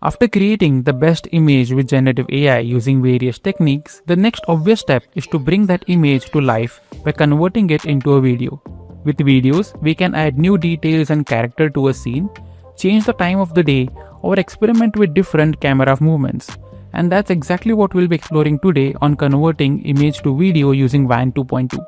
After creating the best image with generative AI using various techniques, the next obvious step is to bring that image to life by converting it into a video. With videos, we can add new details and character to a scene, change the time of the day, or experiment with different camera movements. And that's exactly what we'll be exploring today on converting image to video using WAN 2.2.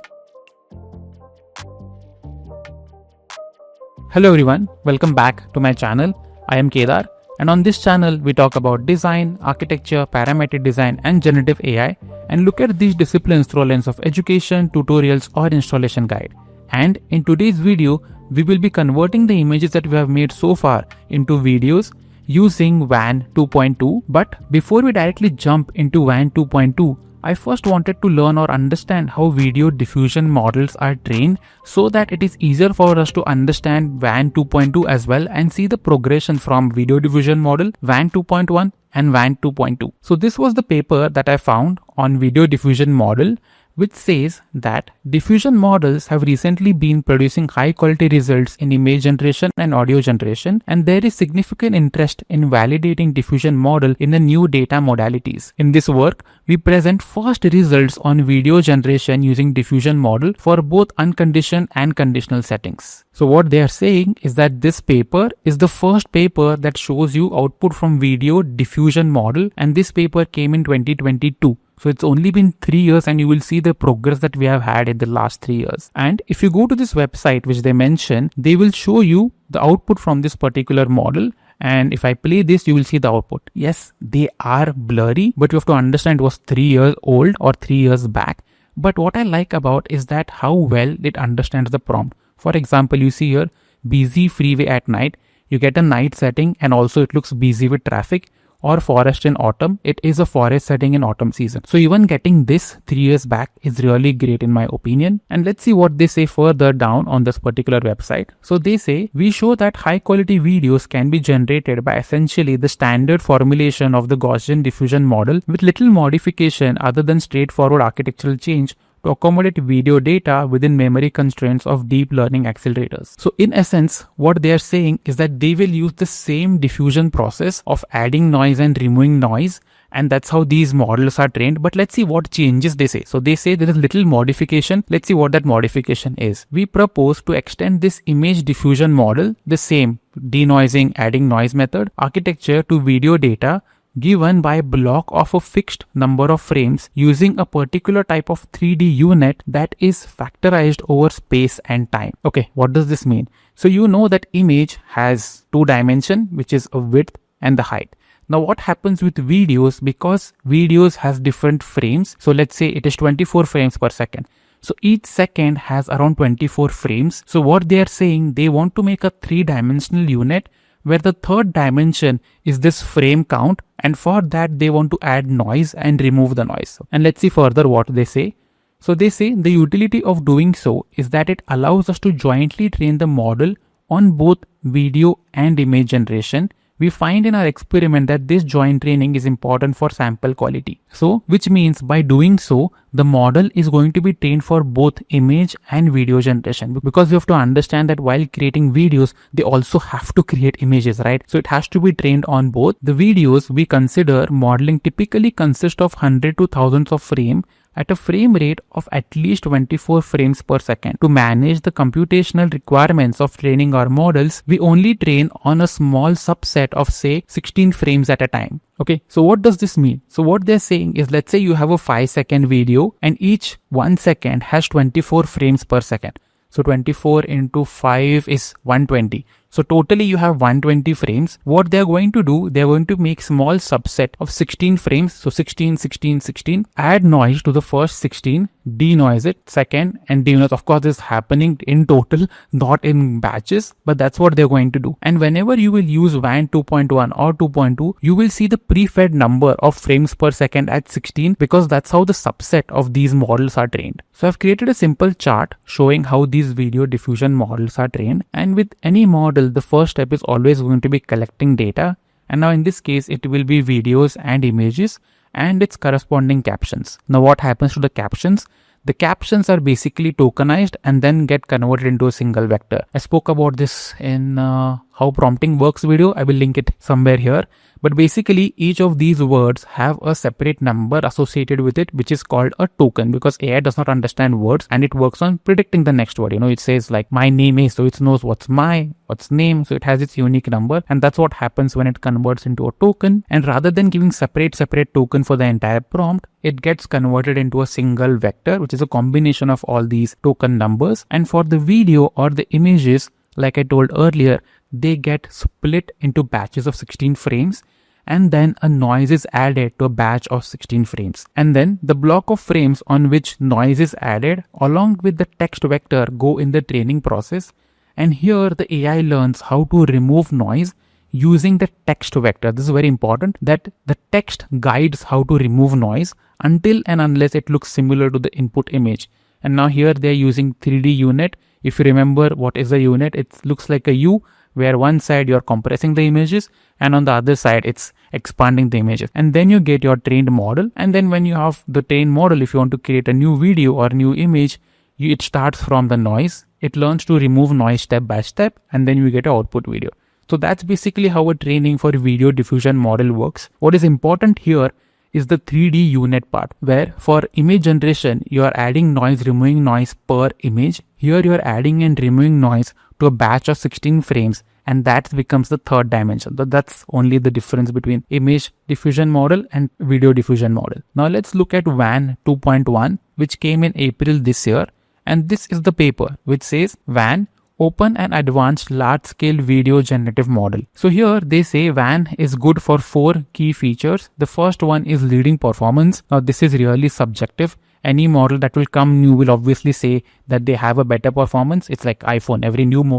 Hello everyone, welcome back to my channel. I am Kedar, and on this channel we talk about design, architecture, parametric design and generative AI, and look at these disciplines through a lens of education, tutorials or installation guide. And in today's video, we will be converting the images that we have made so far into videos using WAN 2.2. But before we directly jump into WAN 2.2, I first wanted to learn or understand how video diffusion models are trained so that it is easier for us to understand WAN 2.2 as well and see the progression from video diffusion model, WAN 2.1 and WAN 2.2. So this was the paper that I found on video diffusion model, which says that diffusion models have recently been producing high quality results in image generation and audio generation, and there is significant interest in validating diffusion model in the new data modalities. In this work, we present first results on video generation using diffusion model for both unconditioned and conditional settings. So what they are saying is that this paper is the first paper that shows you output from video diffusion model, and this paper came in 2022. So it's only been 3 years and you will see the progress that we have had in the last 3 years. And if you go to this website which they mention, they will show you the output from this particular model. And if I play this, you will see the output. Yes, they are blurry, but you have to understand it was 3 years old or 3 years back. But what I like about is that how well it understands the prompt. For example, you see here, busy freeway at night. You get a night setting and also it looks busy with traffic. Or forest in autumn, it is a forest setting in autumn season. So even getting this 3 years back is really great in my opinion. And let's see what they say further down on this particular website. So they say, we show that high quality videos can be generated by essentially the standard formulation of the Gaussian diffusion model with little modification other than straightforward architectural change to accommodate video data within memory constraints of deep learning accelerators. So in essence, what they are saying is that they will use the same diffusion process of adding noise and removing noise, and that's how these models are trained. But let's see what changes they say. So they say there is little modification. Let's see what that modification is. We propose to extend this image diffusion model, the same denoising, adding noise method architecture to video data given by a block of a fixed number of frames using a particular type of 3D unit that is factorized over space and time. Okay, what does this mean? So you know that image has 2 dimensions, which is a width and the height. Now what happens with videos, because videos has different frames. So let's say it is 24 frames per second. So each second has around 24 frames. So what they are saying, they want to make a 3-dimensional unit where the third dimension is this frame count, and for that they want to add noise and remove the noise. And let's see further what they say. So they say the utility of doing so is that it allows us to jointly train the model on both video and image generation. We find in our experiment that this joint training is important for sample quality. So, which means by doing so, the model is going to be trained for both image and video generation, because we have to understand that while creating videos, they also have to create images, right? So it has to be trained on both. The videos we consider modeling typically consist of hundreds to thousands of frames at a frame rate of at least 24 frames per second. To manage the computational requirements of training our models, we only train on a small subset of say 16 frames at a time. Okay, so what does this mean? So what they're saying is, let's say you have a 5-second video and each 1 second has 24 frames per second. So 24 into 5 is 120. So totally you have 120 frames. What they're going to do, they're going to make small subset of 16 frames. So 16, 16, 16. Add noise to the first 16, denoise it second, and denoise. Of course, this is happening in total, not in batches, but that's what they're going to do. And whenever you will use WAN 2.1 or 2.2, you will see the prefed number of frames per second at 16, because that's how the subset of these models are trained. So I've created a simple chart showing how these video diffusion models are trained. And with any model, the first step is always going to be collecting data. And now in this case, it will be videos and images and its corresponding captions. Now what happens to the captions? The captions are basically tokenized and then get converted into a single vector. I spoke about this in how prompting works video. I will link it somewhere here. But basically each of these words have a separate number associated with it, which is called a token, because AI does not understand words and it works on predicting the next word. It says like my name is, so it knows what's name, so it has its unique number, and that's what happens when it converts into a token. And rather than giving separate token for the entire prompt, it gets converted into a single vector, which is a combination of all these token numbers. And for the video or the images, like I told earlier, they get split into batches of 16 frames, and then a noise is added to a batch of 16 frames. And then the block of frames on which noise is added along with the text vector go in the training process. And here the AI learns how to remove noise using the text vector. This is very important, that the text guides how to remove noise until and unless it looks similar to the input image. And now here they are using 3D unit. If you remember what is a unit, it looks like a U, where one side you're compressing the images and on the other side it's expanding the images. And then you get your trained model. And then when you have the trained model, if you want to create a new video or new image, it starts from the noise. It learns to remove noise step by step, and then you get an output video. So that's basically how a training for video diffusion model works. What is important here is the 3D unit part, where for image generation, you are adding noise, removing noise per image. Here you are adding and removing noise to a batch of 16 frames, and that becomes the third dimension. That's only the difference between image diffusion model and video diffusion model. Now let's look at WAN 2.1, which came in April this year. And this is the paper which says WAN, Open and Advanced Large-Scale Video Generative Model. So here they say WAN is good for 4 key features. The first one is leading performance. Now this is really subjective. Any model that will come new will obviously say that they have a better performance. It's like iPhone. Every new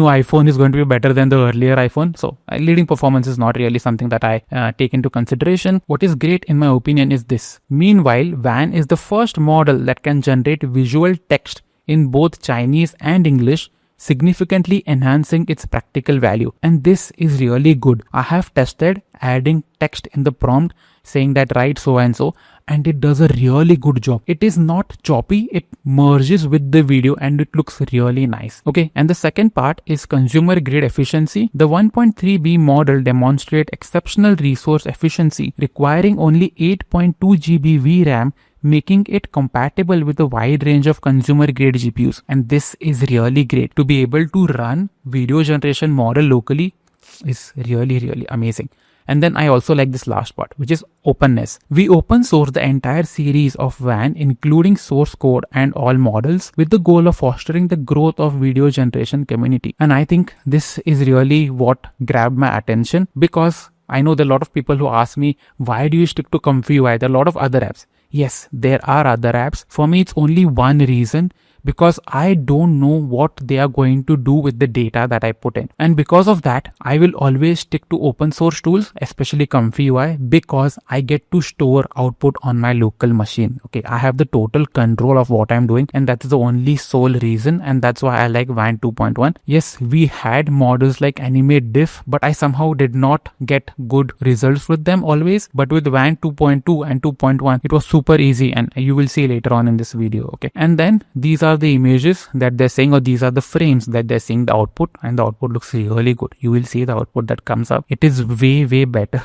iPhone is going to be better than the earlier iPhone. So leading performance is not really something that I take into consideration. What is great in my opinion is this. Meanwhile, WAN is the first model that can generate visual text in both Chinese and English, significantly enhancing its practical value. And this is really good. I have tested adding text in the prompt saying that write so and so, and it does a really good job. It is not choppy, it merges with the video and it looks really nice. Okay, and the second part is consumer grade efficiency. The 1.3B model demonstrates exceptional resource efficiency, requiring only 8.2 GB VRAM, making it compatible with a wide range of consumer grade GPUs. And this is really great. To be able to run video generation model locally is really amazing. And then I also like this last part, which is openness. We open source the entire series of WAN, including source code and all models, with the goal of fostering the growth of video generation community. And I think this is really what grabbed my attention, because I know there are a lot of people who ask me, why do you stick to ComfyUI? There are a lot of other apps. Yes, there are other apps. For me, it's only one reason, because I don't know what they are going to do with the data that I put in. And because of that, I will always stick to open source tools, especially ComfyUI, because I get to store output on my local machine. Okay, I have the total control of what I'm doing, and that's the only sole reason, and that's why I like WAN 2.1. Yes, we had models like Animate Diff, but I somehow did not get good results with them always. But with WAN 2.2 and 2.1, it was super easy, and you will see later on in this video. Okay, and then these are the images that they're saying, or these are the frames that they're seeing the output, and the output looks really good. You will see the output that comes up. It is way better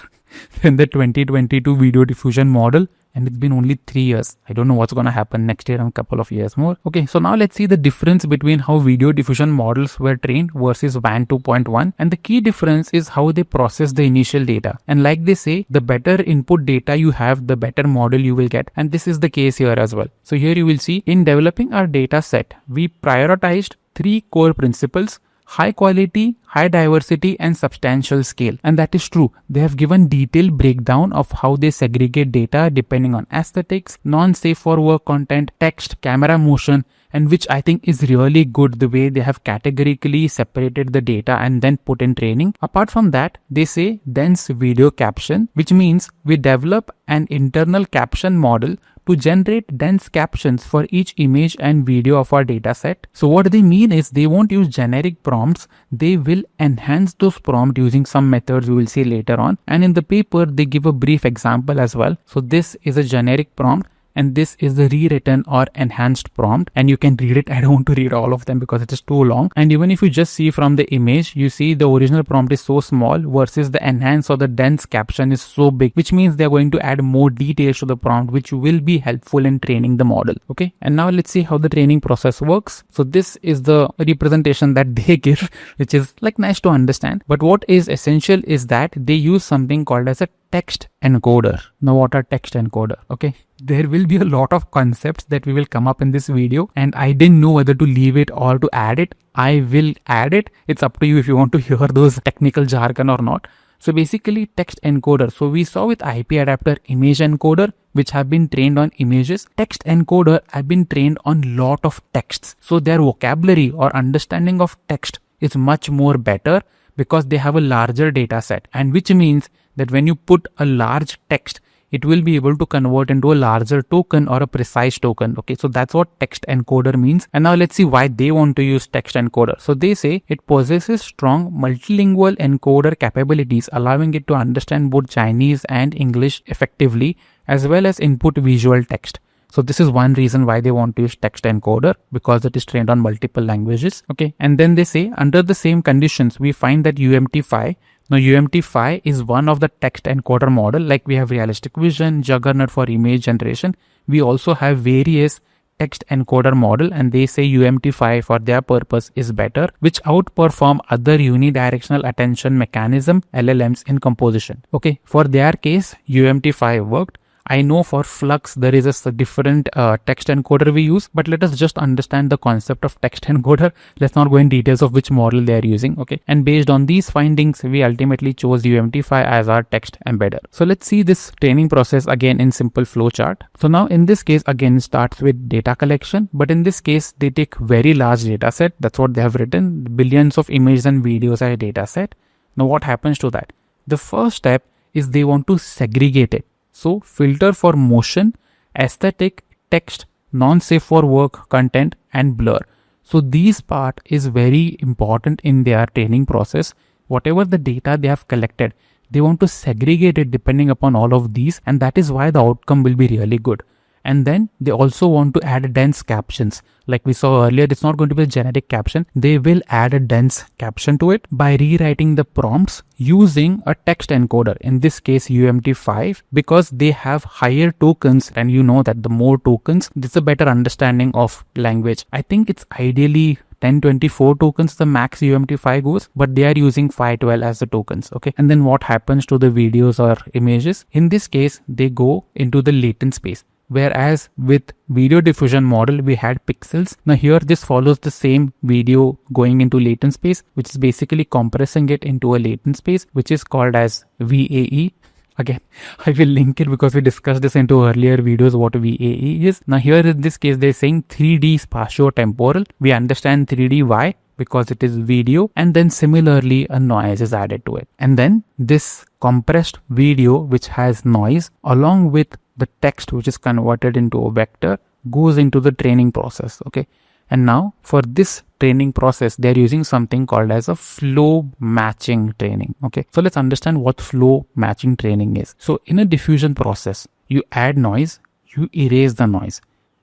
than the 2022 video diffusion model, and it's been only 3 years. I don't know what's going to happen next year and a couple of years more. Okay, so now let's see the difference between how video diffusion models were trained versus WAN 2.1. And the key difference is how they process the initial data. And like they say, the better input data you have, the better model you will get. And this is the case here as well. So here you will see, in developing our data set, we prioritized 3 core principles: high quality, high diversity, and substantial scale. And that is true. They have given detailed breakdown of how they segregate data depending on aesthetics, non-safe for work content, text, camera motion, and which I think is really good, the way they have categorically separated the data and then put in training. Apart from that, they say dense video caption, which means we develop an internal caption model to generate dense captions for each image and video of our data set. So what they mean is they won't use generic prompts, they will enhance those prompts using some methods we will see later on. And in the paper, they give a brief example as well. So this is a generic prompt, and this is the rewritten or enhanced prompt, and you can read it. I don't want to read all of them because it is too long. And even if you just see from the image, you see the original prompt is so small versus the enhanced or the dense caption is so big, which means they're going to add more details to the prompt, which will be helpful in training the model. Okay, and now let's see how the training process works. So this is the representation that they give, which is like nice to understand, but what is essential is that they use something called as a text encoder. Now what are text encoder? Okay, there will be a lot of concepts that we will come up in this video, and I didn't know whether to leave it or to add it. I will add it. It's up to you if you want to hear those technical jargon or not. So basically text encoder. So we saw with IP adapter image encoder, which have been trained on images. Text encoder have been trained on lot of texts. So their vocabulary or understanding of text is much more better because they have a larger data set, and which means that when you put a large text, it will be able to convert into a larger token or a precise token. Okay, so that's what text encoder means. And now let's see why they want to use text encoder. So they say it possesses strong multilingual encoder capabilities, allowing it to understand both Chinese and English effectively, as well as input visual text. So this is one reason why they want to use text encoder, because it is trained on multiple languages. Okay, and then they say under the same conditions, we find that UMT5. Now UMT5 is one of the text encoder model. Like we have realistic vision, Juggernaut for image generation. We also have various text encoder model, and they say UMT5 for their purpose is better, which outperform other unidirectional attention mechanism LLMs in composition. Okay, for their case, UMT5 worked. I know for Flux there is a different text encoder we use, but let us just understand the concept of text encoder. Let's not go in details of which model they are using. Okay, and based on these findings, we ultimately chose UMT5 as our text embedder. So let's see this training process again in simple flowchart. So now in this case again it starts with data collection, but in this case they take very large data set. That's what they have written. Billions of images and videos are a data set. Now what happens to that? The first step is they want to segregate it. So filter for motion, aesthetic, text, non-safe for work, content, and blur. So these part is very important in their training process. Whatever the data they have collected, they want to segregate it depending upon all of these, and that is why the outcome will be really good. And then they also want to add dense captions. Like we saw earlier, it's not going to be a generic caption. They will add a dense caption to it by rewriting the prompts using a text encoder, in this case UMT5, because they have higher tokens, and you know that the more tokens, it's a better understanding of language. I think it's ideally 1024 tokens the max UMT5 goes, but they are using 512 as the tokens. Okay, and then what happens to the videos or images? In this case, they go into the latent space. Whereas with video diffusion model, we had pixels. Now here this follows the same video going into latent space, which is basically compressing it into a latent space, which is called as VAE. Again, I will link it because we discussed this into earlier videos what VAE is. Now here in this case, they're saying 3D spatio-temporal. We understand 3D why? Because it is video, and then similarly a noise is added to it. And then this compressed video, which has noise, along with the text which is converted into a vector, goes into the training process. Okay, and now for this training process, they are using something called as a flow matching training. Okay, so let's understand what flow matching training is. So in a diffusion process, you add noise, you erase the noise.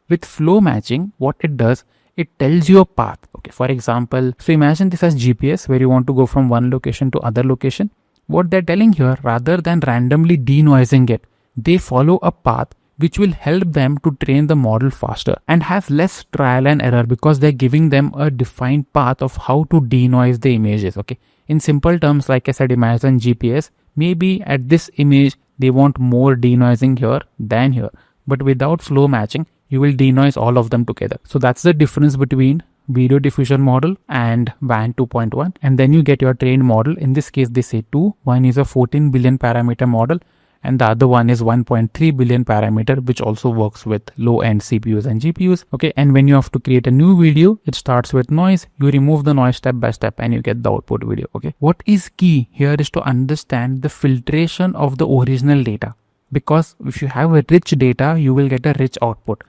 With flow matching, what it does, it tells you a path. Okay, for example, so imagine this as GPS where you want to go from one location to other location. What they're telling here, rather than randomly denoising it, they follow a path which will help them to train the model faster and have less trial and error, because they're giving them a defined path of how to denoise the images. Okay, in simple terms, like I said, imagine GPS. Maybe at this image they want more denoising here than here, but without flow matching, you will denoise all of them together. So that's the difference between video diffusion model and WAN 2.1, and then you get your trained model. In this case, they say two. One is a 14 billion parameter model, and the other one is 1.3 billion parameter, which also works with low-end CPUs and GPUs. Okay, and when you have to create a new video, it starts with noise. You remove the noise step by step and you get the output video. Okay, what is key here is to understand the filtration of the original data, because if you have a rich data, you will get a rich output.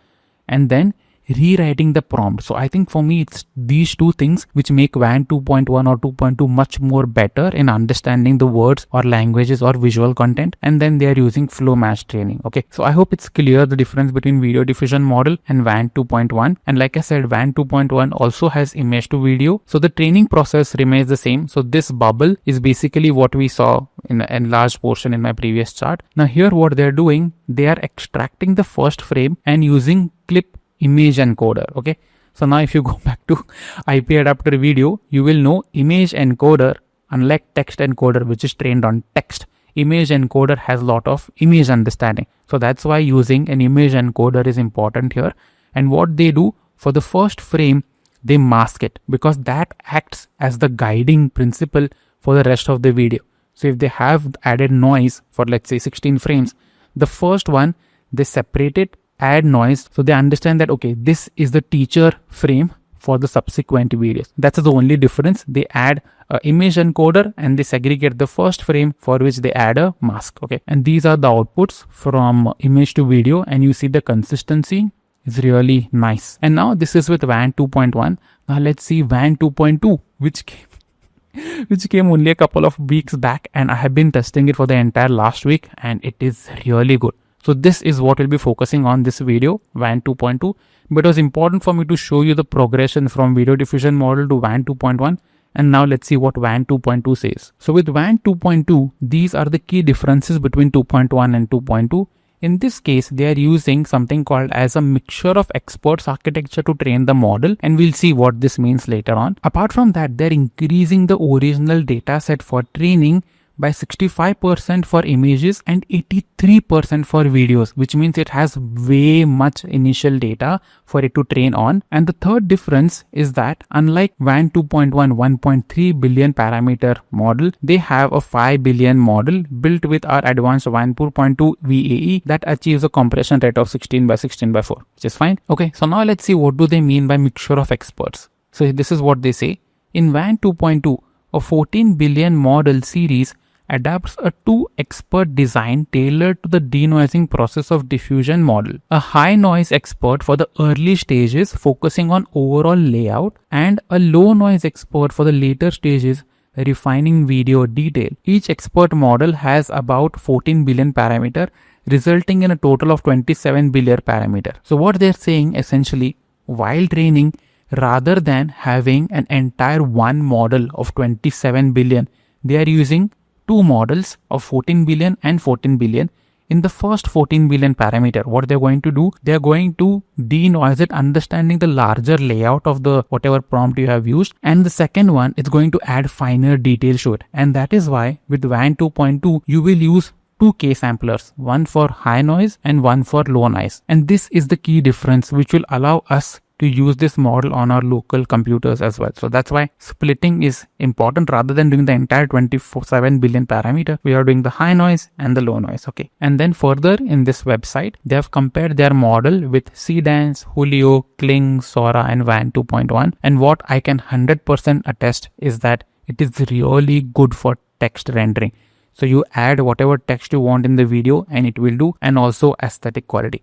And then rewriting the prompt. So I think for me, it's these two things which make WAN 2.1 or 2.2 much more better in understanding the words or languages or visual content. And then they are using flow match training. Okay, so I hope it's clear the difference between video diffusion model and WAN 2.1. And like I said, WAN 2.1 also has image to video. So the training process remains the same. So this bubble is basically what we saw in an enlarged portion in my previous chart. Now here what they're doing, they are extracting the first frame and using clip image encoder. Okay, so now if you go back to IP adapter video, you will know image encoder, unlike text encoder which is trained on text, image encoder has a lot of image understanding. So that's why using an image encoder is important here. And what they do for the first frame, they mask it because that acts as the guiding principle for the rest of the video. So if they have added noise for let's say 16 frames, the first one they separate it, add noise, so they understand that okay, this is the teacher frame for the subsequent videos. That's the only difference. They add an image encoder and they segregate the first frame for which they add a mask. Okay, and these are the outputs from image to video, and you see the consistency is really nice. And now this is with WAN 2.1. Now let's see WAN 2.2, which came only a couple of weeks back, and I have been testing it for the entire last week, and it is really good. So this is what we'll be focusing on this video, WAN 2.2. But it was important for me to show you the progression from video diffusion model to WAN 2.1. And now let's see what WAN 2.2 says. So with WAN 2.2, these are the key differences between 2.1 and 2.2. In this case, they are using something called as a mixture of experts architecture to train the model, and we'll see what this means later on. Apart from that, they're increasing the original data set for training by 65% for images and 83% for videos, which means it has way much initial data for it to train on. And the third difference is that unlike WAN 2.1 1.3 billion parameter model, they have a 5 billion model built with our advanced WAN 2.2 VAE that achieves a compression rate of 16 by 16 by 4, which is fine. Okay, so now let's see what do they mean by mixture of experts. So this is what they say. In WAN 2.2, a 14 billion model series adapts a 2-expert design tailored to the denoising process of diffusion model. A high noise expert for the early stages focusing on overall layout, and a low noise expert for the later stages refining video detail. Each expert model has about 14 billion parameter, resulting in a total of 27 billion parameter. So what they're saying essentially, while training, rather than having an entire one model of 27 billion, they are using two models of 14 billion and 14 billion. In the first 14 billion parameter, what they're going to do, they're going to denoise it, understanding the larger layout of the whatever prompt you have used. And the second one, it's going to add finer details to it. And that is why with WAN 2.2, you will use two K samplers, one for high noise and one for low noise. And this is the key difference which will allow us to use this model on our local computers as well. So that's why splitting is important. Rather than doing the entire 27 billion parameter, we are doing the high noise and the low noise. Okay. And then further in this website, they have compared their model with CDance, Julio, Kling, Sora and WAN 2.1. And what I can 100% attest is that it is really good for text rendering. So you add whatever text you want in the video and it will do, and also aesthetic quality.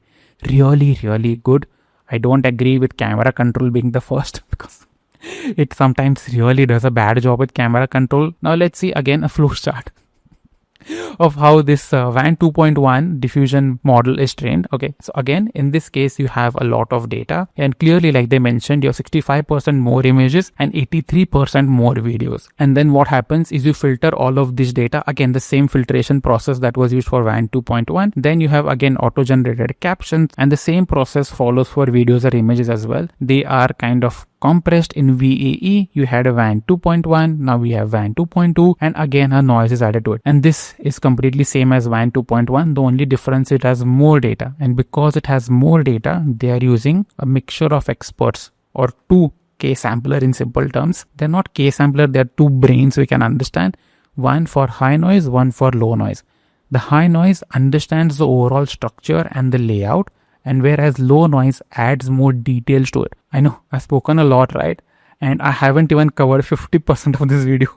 Really, really good. I don't agree with camera control being the first because it sometimes really does a bad job with camera control. Now let's see again a flow chart of how this WAN 2.1 diffusion model is trained. Okay, so again in this case you have a lot of data, and clearly like they mentioned, you have 65% more images and 83% more videos. And then what happens is you filter all of this data, again the same filtration process that was used for WAN 2.1. Then you have again auto generated captions, and the same process follows for videos or images as well. They are kind of compressed in VAE. You had a WAN 2.1, now we have WAN 2.2, and again a noise is added to it. And this is completely same as WAN 2.1. The only difference, it has more data, and because it has more data, they are using a mixture of experts, or two K sampler in simple terms. They're not K sampler, they're two brains we can understand. One for high noise, one for low noise. The high noise understands the overall structure and the layout, and whereas low noise adds more details to it. I know I've spoken a lot, right? And I haven't even covered 50% of this video.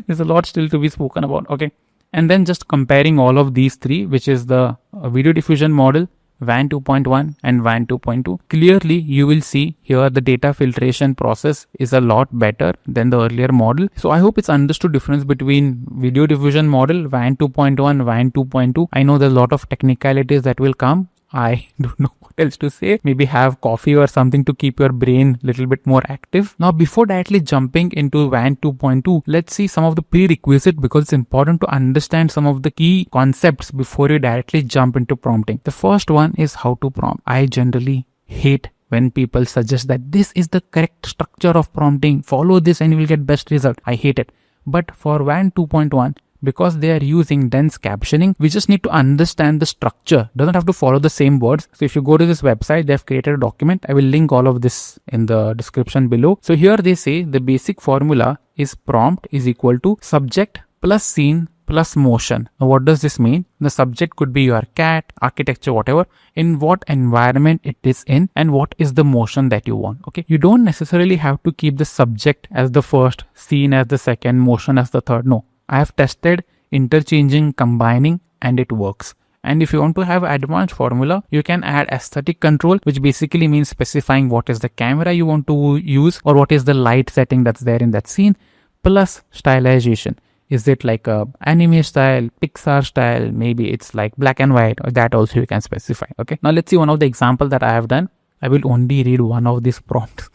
There's a lot still to be spoken about. Okay. And then just comparing all of these three, which is the video diffusion model, WAN 2.1 and WAN 2.2. Clearly, you will see here the data filtration process is a lot better than the earlier model. So I hope it's understood difference between video diffusion model, WAN 2.1, WAN 2.2. I know there's a lot of technicalities that will come. I don't know what else to say. Maybe have coffee or something to keep your brain a little bit more active. Now, before directly jumping into WAN 2.2, let's see some of the prerequisites because it's important to understand some of the key concepts before you directly jump into prompting. The first one is how to prompt. I generally hate when people suggest that this is the correct structure of prompting. Follow this and you will get best result. I hate it. But for WAN 2.1, because they are using dense captioning, we just need to understand the structure. Doesn't have to follow the same words. So if you go to this website, they have created a document. I will link all of this in the description below. So here they say the basic formula is prompt is equal to subject plus scene plus motion. Now what does this mean? The subject could be your cat, architecture, whatever, in what environment it is in, and what is the motion that you want. Okay, you don't necessarily have to keep the subject as the first, scene as the second, motion as the third. No, I have tested interchanging, combining, and it works. And if you want to have advanced formula, you can add aesthetic control, which basically means specifying what is the camera you want to use or what is the light setting that's there in that scene, plus stylization. Is it like a anime style, Pixar style? Maybe it's like black and white, or that also you can specify. Okay. Now let's see one of the example that I have done. I will only read one of these prompts.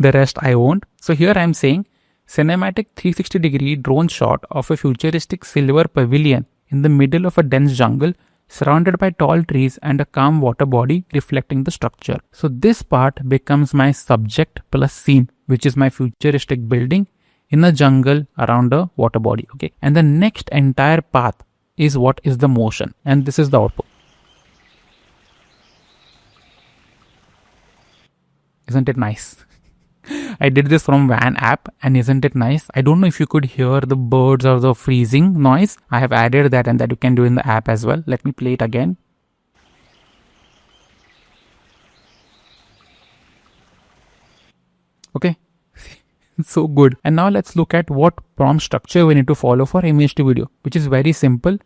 The rest I won't. So here I am saying cinematic 360-degree drone shot of a futuristic silver pavilion in the middle of a dense jungle surrounded by tall trees and a calm water body reflecting the structure. So this part becomes my subject plus scene, which is my futuristic building in a jungle around a water body. Okay, and the next entire path is what is the motion, and this is the output. Isn't it nice? I did this from WAN app, and isn't it nice? I don't know if you could hear the birds or the freezing noise. I have added that, and that you can do in the app as well. Let me play it again. Okay. So good. And now let's look at what prompt structure we need to follow for image to video, which is very simple.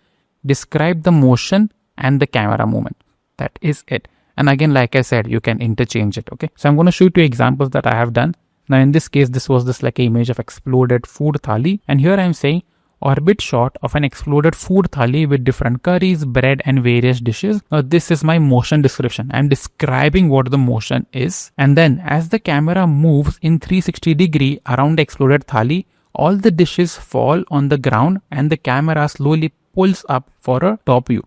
Describe the motion and the camera movement. That is it. And again, like I said, you can interchange it. Okay. So I'm going to show you two examples that I have done. Now in this case, this was this like an image of exploded food thali. And here I'm saying orbit shot of an exploded food thali with different curries, bread and various dishes. Now this is my motion description. I'm describing what the motion is. And then as the camera moves in 360-degree around the exploded thali, all the dishes fall on the ground and the camera slowly pulls up for a top view.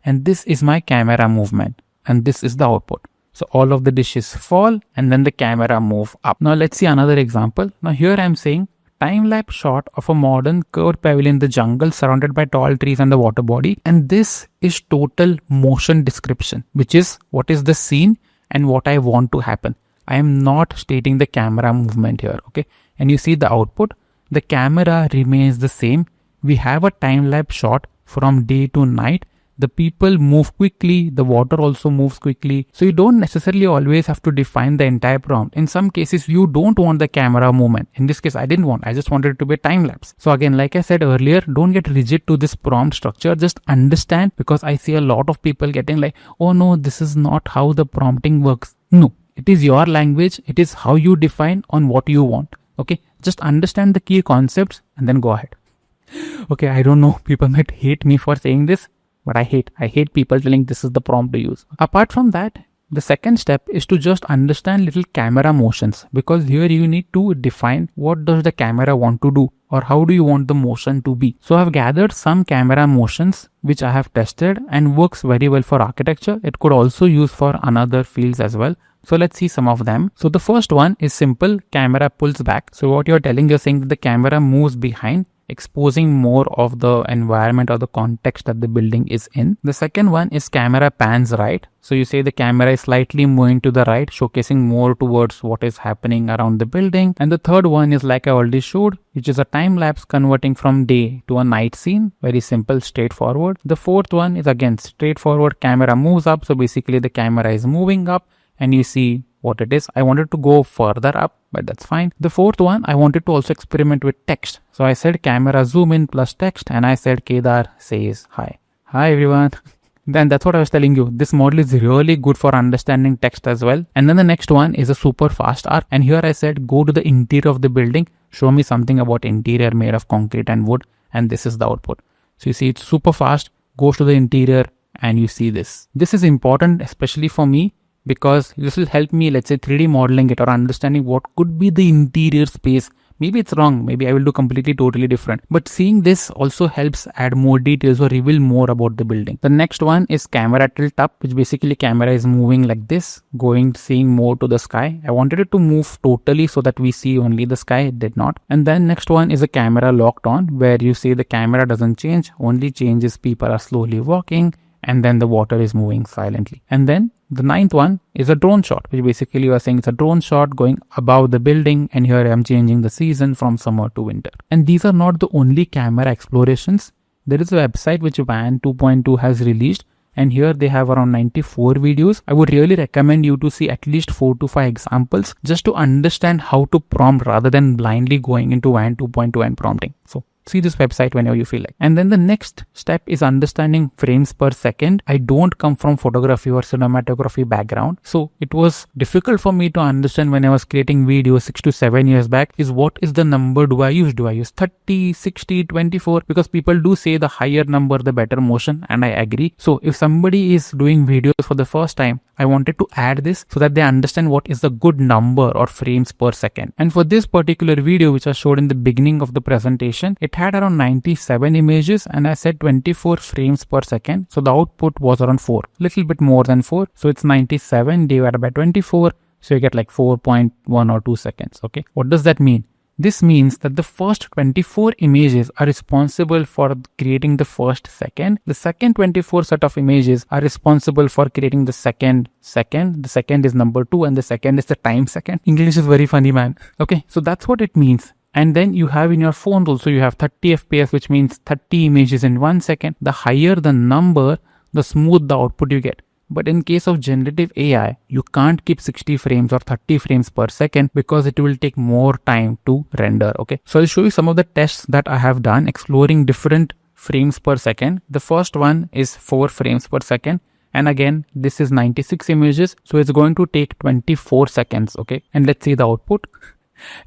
And this is my camera movement. And this is the output. So all of the dishes fall and then the camera move up. Now let's see another example. Now here I'm saying time-lapse shot of a modern curved pavilion in the jungle surrounded by tall trees and the water body. And this is total motion description, which is what is the scene and what I want to happen. I am not stating the camera movement here. Okay. And you see the output, the camera remains the same. We have a time-lapse shot from day to night. The people move quickly, the water also moves quickly. So you don't necessarily always have to define the entire prompt. In some cases, you don't want the camera movement. In this case, I didn't want, I just wanted it to be a time lapse. So again, like I said earlier, don't get rigid to this prompt structure. Just understand, because I see a lot of people getting like, oh no, this is not how the prompting works. No, it is your language. It is how you define on what you want. Okay, just understand the key concepts and then go ahead. Okay, I don't know, people might hate me for saying this, but I hate people telling this is the prompt to use. Apart from that, the second step is to just understand little camera motions, because here you need to define what does the camera want to do or how do you want the motion to be. So I've gathered some camera motions which I have tested and works very well for architecture. It could also use for another fields as well. So let's see some of them. So the first one is simple, camera pulls back. So what you're saying that the camera moves behind, exposing more of the environment or the context that the building is in. The second one is camera pans right. So you say the camera is slightly moving to the right, showcasing more towards what is happening around the building. And the third one is like I already showed, which is a time lapse converting from day to a night scene. Very simple, straightforward. The fourth one is again straightforward, camera moves up. So basically the camera is moving up and you see what it is. I wanted to go further up, but that's fine. The fourth one, I wanted to also experiment with text. So I said camera zoom in plus text, and I said Kedar says hi. Hi everyone. Then that's what I was telling you. This model is really good for understanding text as well. And then the next one is a super fast arc. And here I said, go to the interior of the building. Show me something about interior made of concrete and wood. And this is the output. So you see it's super fast, goes to the interior and you see this. This is important, especially for me, because this will help me, let's say 3D modeling it or understanding what could be the interior space. Maybe it's wrong. Maybe I will do completely totally different. But seeing this also helps add more details or reveal more about the building. The next one is camera tilt up, which basically camera is moving like this, seeing more to the sky. I wanted it to move totally so that we see only the sky. It did not. And then next one is a camera locked on, where you see the camera doesn't change. Only changes people are slowly walking and then the water is moving silently. And then the ninth one is a drone shot, which basically you are saying it's a drone shot going above the building, and here I am changing the season from summer to winter. And these are not the only camera explorations. There is a website which WAN 2.2 has released, and here they have around 94 videos. I would really recommend you to see at least 4 to 5 examples just to understand how to prompt rather than blindly going into WAN 2.2 and prompting. So see this website whenever you feel like. And then the next step is understanding frames per second. I don't come from photography or cinematography background, so it was difficult for me to understand when I was creating videos 6 to 7 years back is what is the number do I use? Do I use 30, 60, 24? Because people do say the higher number the better motion, and I agree. So if somebody is doing videos for the first time, I wanted to add this so that they understand what is the good number or frames per second. And for this particular video, which I showed in the beginning of the presentation, it had around 97 images and I said 24 frames per second. So the output was around 4, little bit more than 4. So it's 97 divided by 24. So you get like 4.1 or 2 seconds. Okay. What does that mean? This means that the first 24 images are responsible for creating the first second. The second 24 set of images are responsible for creating the second. The second is number 2 and the second is the time second. English is very funny, man. Okay, so that's what it means. And then you have in your phone also, you have 30 FPS, which means 30 images in 1 second. The higher the number, the smooth the output you get. But in case of generative AI, you can't keep 60 frames or 30 frames per second because it will take more time to render. Okay, so I'll show you some of the tests that I have done exploring different frames per second. The first one is 4 frames per second. And again, this is 96 images. So it's going to take 24 seconds. Okay, and let's see the output.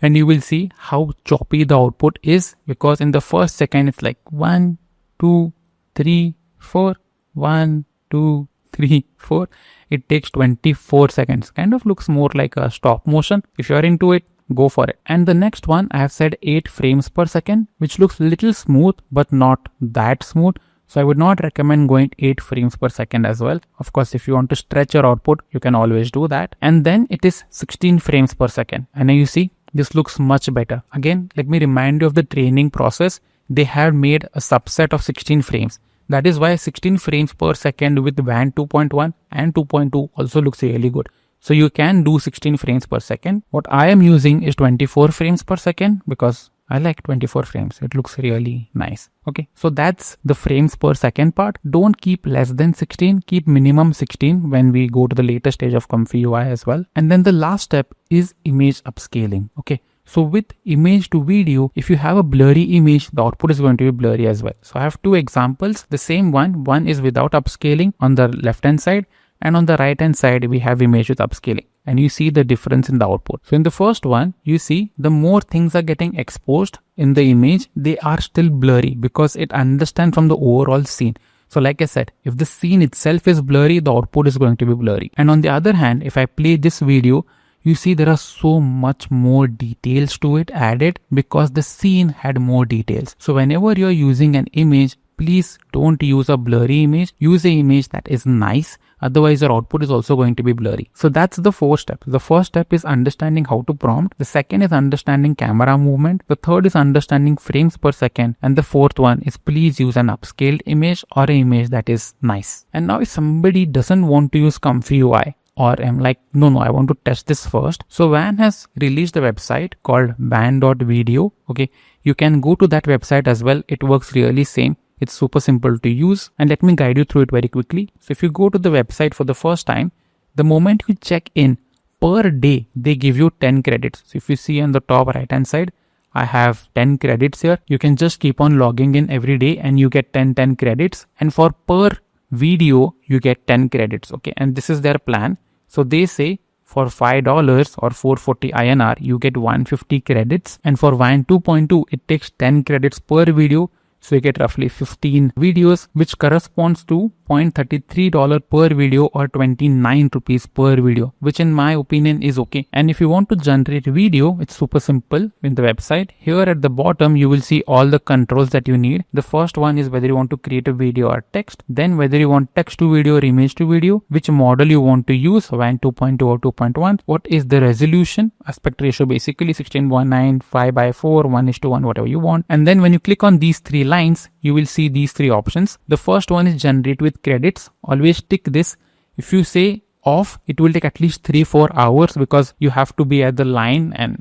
And you will see how choppy the output is, because in the first second, it's like 1, 2, 3, 4, 1, 2, 3, 4. It takes 24 seconds. Kind of looks more like a stop motion. If you're into it, go for it. And the next one, I have said 8 frames per second, which looks little smooth, but not that smooth. So I would not recommend going 8 frames per second as well. Of course, if you want to stretch your output, you can always do that. And then it is 16 frames per second. And now you see, this looks much better. Again, let me remind you of the training process. They have made a subset of 16 frames. That is why 16 frames per second with WAN 2.1 and 2.2 also looks really good. So you can do 16 frames per second. What I am using is 24 frames per second because I like 24 frames. It looks really nice. Okay, so that's the frames per second part. Don't keep less than 16. Keep minimum 16 when we go to the later stage of ComfyUI as well. And then the last step is image upscaling. Okay. So with image to video, if you have a blurry image, the output is going to be blurry as well. So I have 2 examples. The same one is without upscaling on the left hand side, and on the right hand side, we have image with upscaling. And you see the difference in the output. So in the first one, you see the more things are getting exposed in the image, they are still blurry because it understands from the overall scene. So like I said, if the scene itself is blurry, the output is going to be blurry. And on the other hand, if I play this video, you see there are so much more details to it added because the scene had more details. So whenever you're using an image, please don't use a blurry image. Use an image that is nice. Otherwise, your output is also going to be blurry. So that's the 4 steps. The first step is understanding how to prompt. The second is understanding camera movement. The third is understanding frames per second. And the fourth one is please use an upscaled image or an image that is nice. And now if somebody doesn't want to use ComfyUI, or I'm like, no, I want to test this first. So WAN has released a website called WAN.video. Okay, you can go to that website as well. It works really same. It's super simple to use, and let me guide you through it very quickly. So if you go to the website for the first time, the moment you check in per day, they give you 10 credits. So if you see on the top right hand side, I have 10 credits here. You can just keep on logging in every day and you get 10 credits. And for per video, you get 10 credits. Okay, and this is their plan. So they say for $5 or 440 INR, you get 150 credits. And for WAN 2.2, it takes 10 credits per video. So you get roughly 15 videos, which corresponds to $0.33 per video or 29 rupees per video, which in my opinion is okay. And if you want to generate video, it's super simple in the website. Here at the bottom, you will see all the controls that you need. The first one is whether you want to create a video or text, then whether you want text to video or image to video, which model you want to use, WAN 2.2 or 2.1, what is the resolution, aspect ratio basically 16:9, 5:4, 1:1, whatever you want. And then when you click on these three lines, you will see these three options. The first one is generate with credits. Always tick this. If you say off, it will take at least 3-4 hours because you have to be at the line, and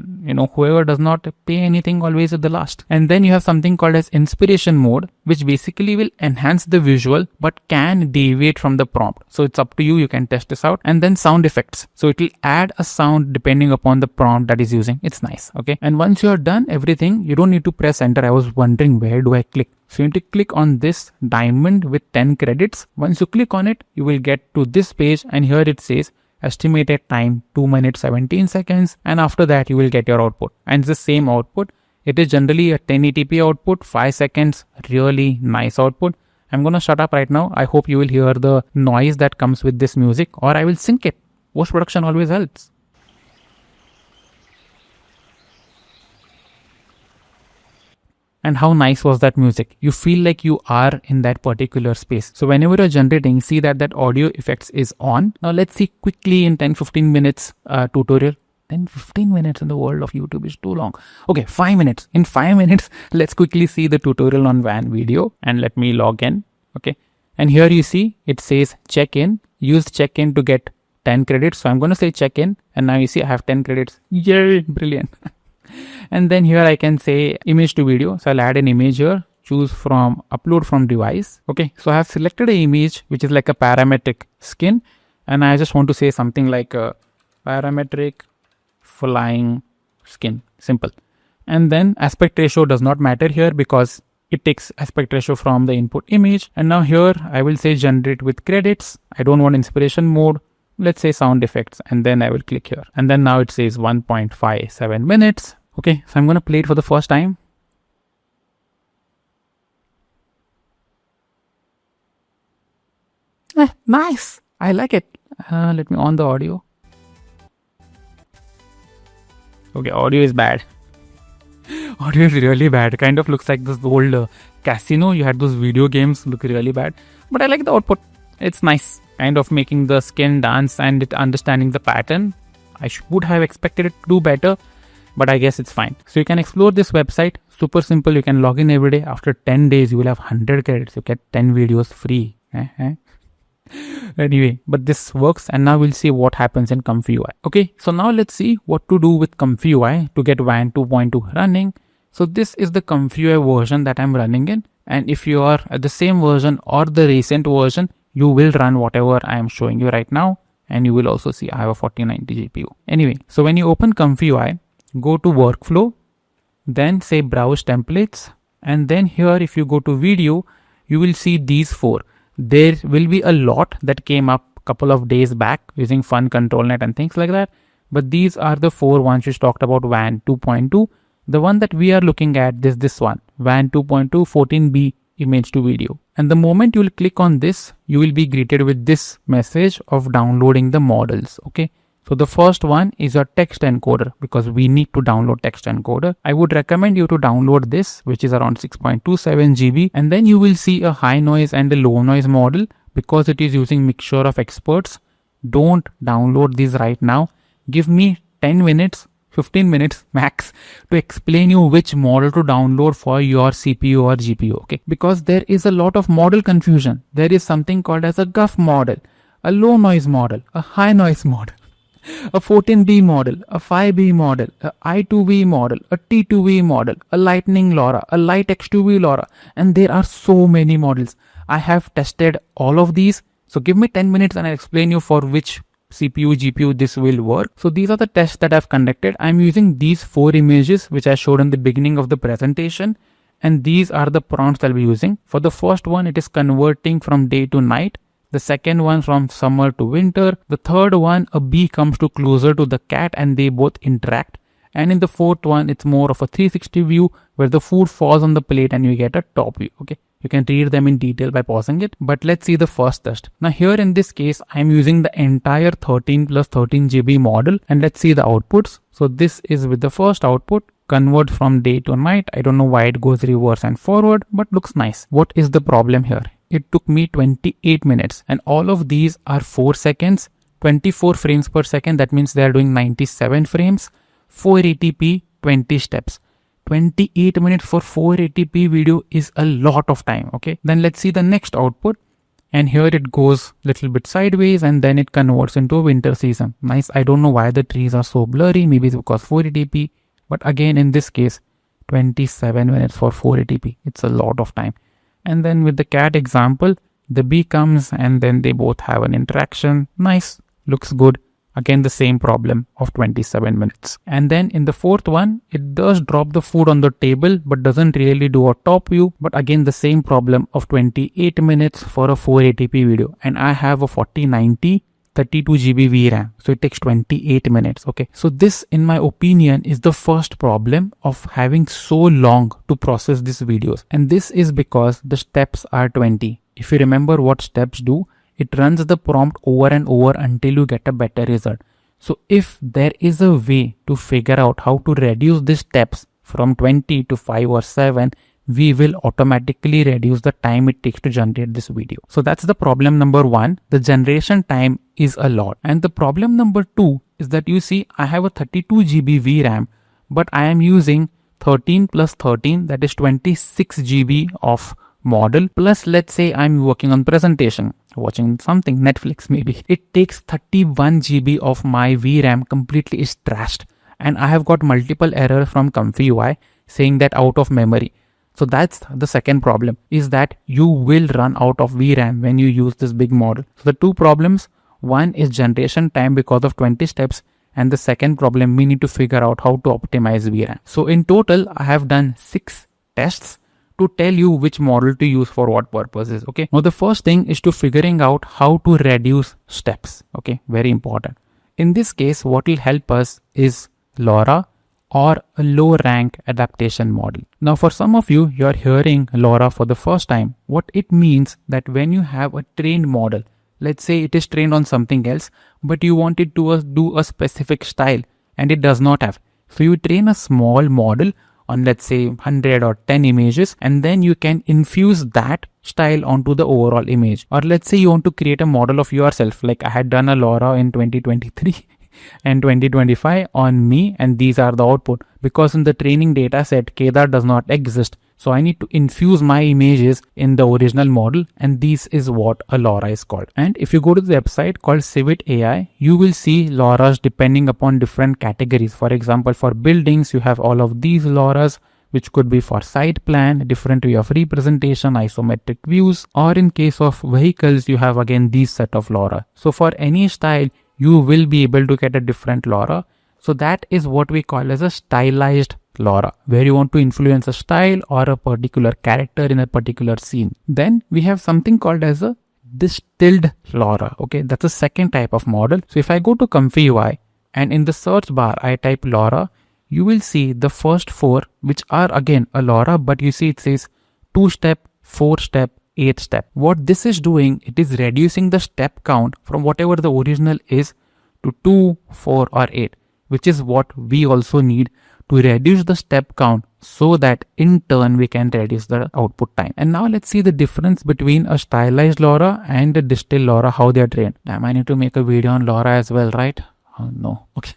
whoever does not pay anything always at the last. And then you have something called as inspiration mode, which basically will enhance the visual but can deviate from the prompt. So it's up to you. You can test this out. And then sound effects. So it will add a sound depending upon the prompt that is using. It's nice. Okay. And once you are done everything, you don't need to press enter. I was wondering, where do I click? So you need to click on this diamond with 10 credits. Once you click on it, you will get to this page, and here it says estimated time 2 minutes 17 seconds, and after that you will get your output. And it's the same output. It is generally a 1080p output, 5 seconds, really nice output. I'm gonna shut up right now. I hope you will hear the noise that comes with this music, or I will sync it. Post production always helps. And how nice was that music? You feel like you are in that particular space. So whenever you're generating, see that audio effects is on. Now let's see quickly in 10-15 minutes tutorial. 10-15 minutes in the world of YouTube is too long. Okay, 5 minutes. In 5 minutes, let's quickly see the tutorial on WAN video, and let me log in. Okay, and here you see it says check in. Use check in to get 10 credits. So I'm going to say check in, and now you see I have 10 credits. Yay, brilliant. And then here I can say image to video. So I'll add an image here, choose from upload from device. Okay, so I have selected an image which is like a parametric skin, and I just want to say something like a parametric flying skin. Simple. And then aspect ratio does not matter here because it takes aspect ratio from the input image. And now here I will say generate with credits. I don't want inspiration mode. Let's say sound effects, and then I will click here. And then now it says 1.57 minutes. Okay, so I'm going to play it for the first time. Nice. I like it. Let me on the audio. Okay, audio is bad. Audio is really bad. Kind of looks like this old casino. You had those video games look really bad. But I like the output. It's nice. Kind of making the skin dance and it understanding the pattern. I would have expected it to do better, but I guess it's fine. So you can explore this website. Super simple. You can log in every day. After 10 days, you will have 100 credits. You get 10 videos free. Anyway, but this works, and now we'll see what happens in ComfyUI. Okay, so now let's see what to do with ComfyUI to get WAN 2.2 running. So this is the ComfyUI version that I'm running in, and if you are at the same version or the recent version, you will run whatever I am showing you right now, and you will also see I have a 4090 GPU. Anyway, so when you open ComfyUI, go to workflow, then say browse templates, and then here if you go to video, you will see these 4. There will be a lot that came up a couple of days back using Fun Control Net and things like that, but these are the 4 ones which talked about WAN 2.2. The one that we are looking at is this one, WAN 2.2 14B image to video. And the moment you will click on this, you will be greeted with this message of downloading the models. Okay, so the first one is a text encoder, because we need to download text encoder. I would recommend you to download this, which is around 6.27 GB, and then you will see a high noise and a low noise model because it is using mixture of experts. Don't download these right now. Give me 10 minutes, 15 minutes max to explain you which model to download for your CPU or GPU. Okay, because there is a lot of model confusion. There is something called as a GGUF model, a low noise model, a high noise model, a 14B model, a 5B model, a I2V model, a T2V model, a lightning LoRa, a light X2V LoRa, and there are so many models. I have tested all of these. So give me 10 minutes and I'll explain you for which CPU, GPU this will work. So these are the tests that I've conducted. I'm using these 4 images which I showed in the beginning of the presentation, and these are the prompts I'll be using. For the first one, it is converting from day to night. The second one from summer to winter. The third one, a bee comes to closer to the cat and they both interact. And in the fourth one, it's more of a 360 view where the food falls on the plate and you get a top view. Okay, you can read them in detail by pausing it. But let's see the first test. Now here in this case, I'm using the entire 13 plus 13 GB model, and let's see the outputs. So this is with the first output. Convert from day to night. I don't know why it goes reverse and forward, but looks nice. What is the problem here? It took me 28 minutes and all of these are 4 seconds, 24 frames per second. That means they are doing 97 frames, 480p, 20 steps. 28 minutes for 480p video is a lot of time. Okay, then let's see the next output. And here it goes little bit sideways and then it converts into a winter season. Nice. I don't know why the trees are so blurry. Maybe it's because 480p. But again, in this case, 27 minutes for 480p. It's a lot of time. And then with the cat example, the bee comes and then they both have an interaction. Nice. Looks good. Again, the same problem of 27 minutes. And then in the fourth one, it does drop the food on the table, but doesn't really do a top view. But again, the same problem of 28 minutes for a 480p video. And I have a 4090 32 GB VRAM. So it takes 28 minutes. Okay. So this, in my opinion, is the first problem of having so long to process these videos. And this is because the steps are 20. If you remember what steps do, it runs the prompt over and over until you get a better result. So if there is a way to figure out how to reduce these steps from 20 to 5 or 7, we will automatically reduce the time it takes to generate this video. So that's the problem number 1. The generation time is a lot. And the problem number 2 is that you see I have a 32 GB VRAM, but I am using 13 plus 13, that is 26 GB of model, plus let's say I'm working on presentation, watching something, Netflix maybe. It takes 31 GB of my VRAM completely is trashed. And I have got multiple errors from ComfyUI saying that out of memory. So that's the second problem, is that you will run out of VRAM when you use this big model. So the two problems, one is generation time because of 20 steps. And the second problem, we need to figure out how to optimize VRAM. So in total, I have done 6 tests to tell you which model to use for what purposes. Okay. Now the first thing is to figuring out how to reduce steps. Okay. Very important. In this case, what will help us is LoRa or a low rank adaptation model. Now for some of you, you're hearing LoRa for the first time. What it means that when you have a trained model, let's say it is trained on something else, but you want it to do a specific style and it does not have. So you train a small model on let's say 100 or 10 images, and then you can infuse that style onto the overall image. Or let's say you want to create a model of yourself, like I had done a LoRa in 2023 and 2025 on me, and these are the output. Because in the training data set, Kedar does not exist. So I need to infuse my images in the original model, and this is what a LoRa is called. And if you go to the website called Civit AI, you will see LoRas depending upon different categories. For example, for buildings, you have all of these LoRas, which could be for site plan, different way of representation, isometric views, or in case of vehicles, you have again these set of LoRa. So for any style, you will be able to get a different LoRa. So that is what we call as a stylized LoRa, where you want to influence a style or a particular character in a particular scene. Then we have something called as a distilled LoRa. Okay, that's a second type of model. So if I go to ComfyUI and in the search bar I type LoRa, you will see the first 4, which are again a LoRa, but you see it says 2-step, 4-step, 8-step. What this is doing, it is reducing the step count from whatever the original is to 2, 4 or 8, which is what we also need to reduce the step count, so that in turn we can reduce the output time. And now let's see the difference between a stylized LoRa and a distilled LoRa, how they are trained. Damn, I need to make a video on LoRa as well, right? Oh no. Okay,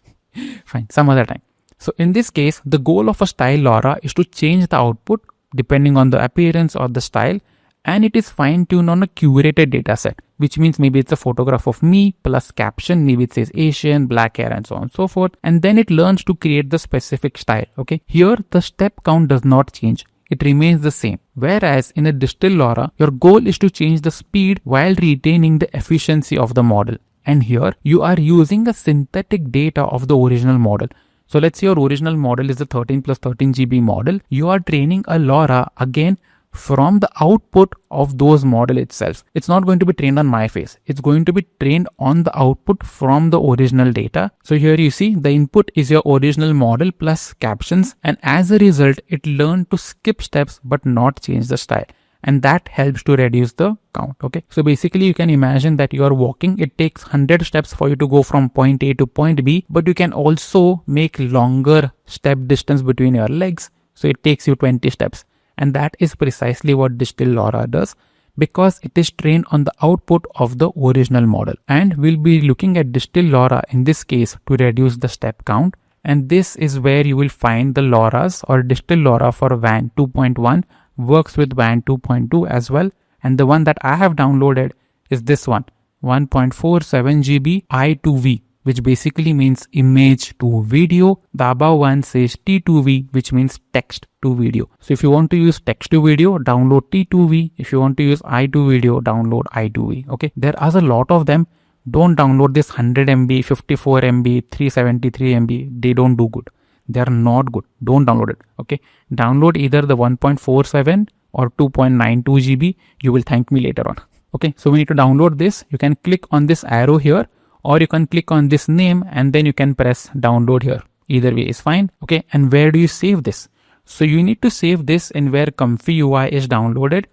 fine, some other time. So in this case, the goal of a style LoRa is to change the output depending on the appearance or the style, and it is fine-tuned on a curated data set, which means maybe it's a photograph of me plus caption, maybe it says Asian, black hair and so on and so forth, and then it learns to create the specific style. Okay, here the step count does not change, it remains the same. Whereas in a distilled LoRa, your goal is to change the speed while retaining the efficiency of the model. And here you are using the synthetic data of the original model. So let's say your original model is the 13 plus 13 GB model. You are training a LoRa again from the output of those model itself. It's not going to be trained on my face. It's going to be trained on the output from the original data. So here you see the input is your original model plus captions, and as a result, it learned to skip steps but not change the style. And that helps to reduce the count. Okay, so basically you can imagine that you are walking. It takes 100 steps for you to go from point A to point B, but you can also make longer step distance between your legs. So it takes you 20 steps. And that is precisely what Distill LoRa does, because it is trained on the output of the original model. And we'll be looking at Distill LoRa in this case to reduce the step count. And this is where you will find the LoRa's or Distill LoRa for WAN 2.1 works with WAN 2.2 as well. And the one that I have downloaded is this one, 1.47 GB I2V, which basically means image to video. The above one says T2V, which means text to video. So if you want to use text to video, download T2V. If you want to use I to video, download I2V. Okay, there are a lot of them. Don't download this 100 MB, 54 MB, 373 MB. They don't do good. They are not good. Don't download it. Okay, download either the 1.47 or 2.92 GB. You will thank me later on. Okay, so we need to download this. You can click on this arrow here, or you can click on this name and then you can press download here. Either way is fine. Okay, and where do you save this? So you need to save this in where ComfyUI is downloaded.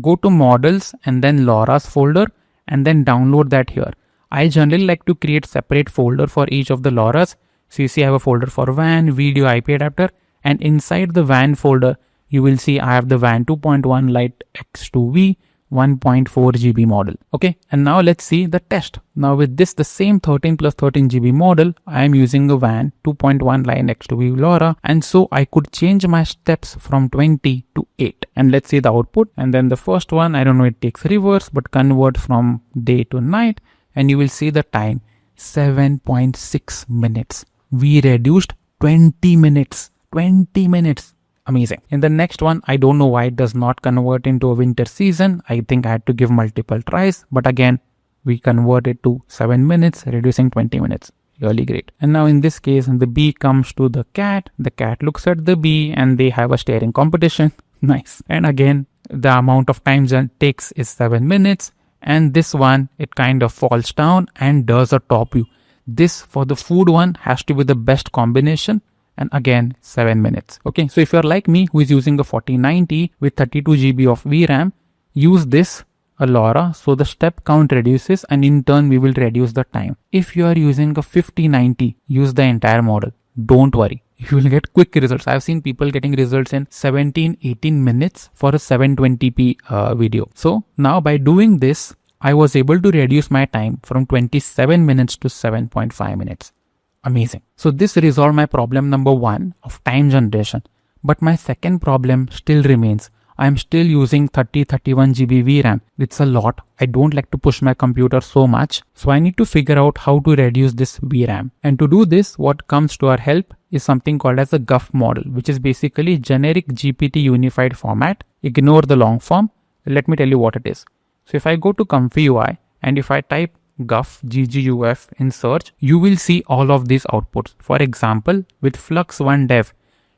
Go to models and then LoRa's folder and then download that here. I generally like to create separate folder for each of the LoRa's. So you see I have a folder for WAN, video, IP adapter, and inside the WAN folder, you will see I have the WAN 2.1 Lite X2V 1.4 GB model. Okay, and now let's see the test. Now with this, the same 13 plus 13 GB model, I am using a WAN 2.1 line X2V LoRa, and so I could change my steps from 20 to 8. And let's see the output. And then the first one, I don't know, it takes reverse, but convert from day to night, and you will see the time 7.6 minutes. We reduced 20 minutes. 20 minutes. Amazing. In the next one, I don't know why it does not convert into a winter season. I think I had to give multiple tries, but again, we converted to 7 minutes, reducing 20 minutes. Really great. And now in this case, the bee comes to the cat looks at the bee, and they have a staring competition. Nice. And again, the amount of time it takes is 7 minutes. And this one, it kind of falls down and does a top view. This for the food one has to be the best combination. And again, 7 minutes. Okay, so if you're like me who is using a 4090 with 32 GB of VRAM, use this a LoRa so the step count reduces, and in turn we will reduce the time. If you are using a 5090, use the entire model. Don't worry, you will get quick results. I've seen people getting results in 17-18 minutes for a 720p video. So now by doing this, I was able to reduce my time from 27 minutes to 7.5 minutes. Amazing. So this resolved my problem number 1 of time generation. But my second problem still remains. I am still using 30-31 GB VRAM. It's a lot. I don't like to push my computer so much. So I need to figure out how to reduce this VRAM. And to do this, what comes to our help is something called as a GGUF model, which is basically generic GPT unified format. Ignore the long form. Let me tell you what it is. So if I go to ComfyUI and if I type GGUF in search, you will see all of these outputs. For example, with Flux 1 Dev,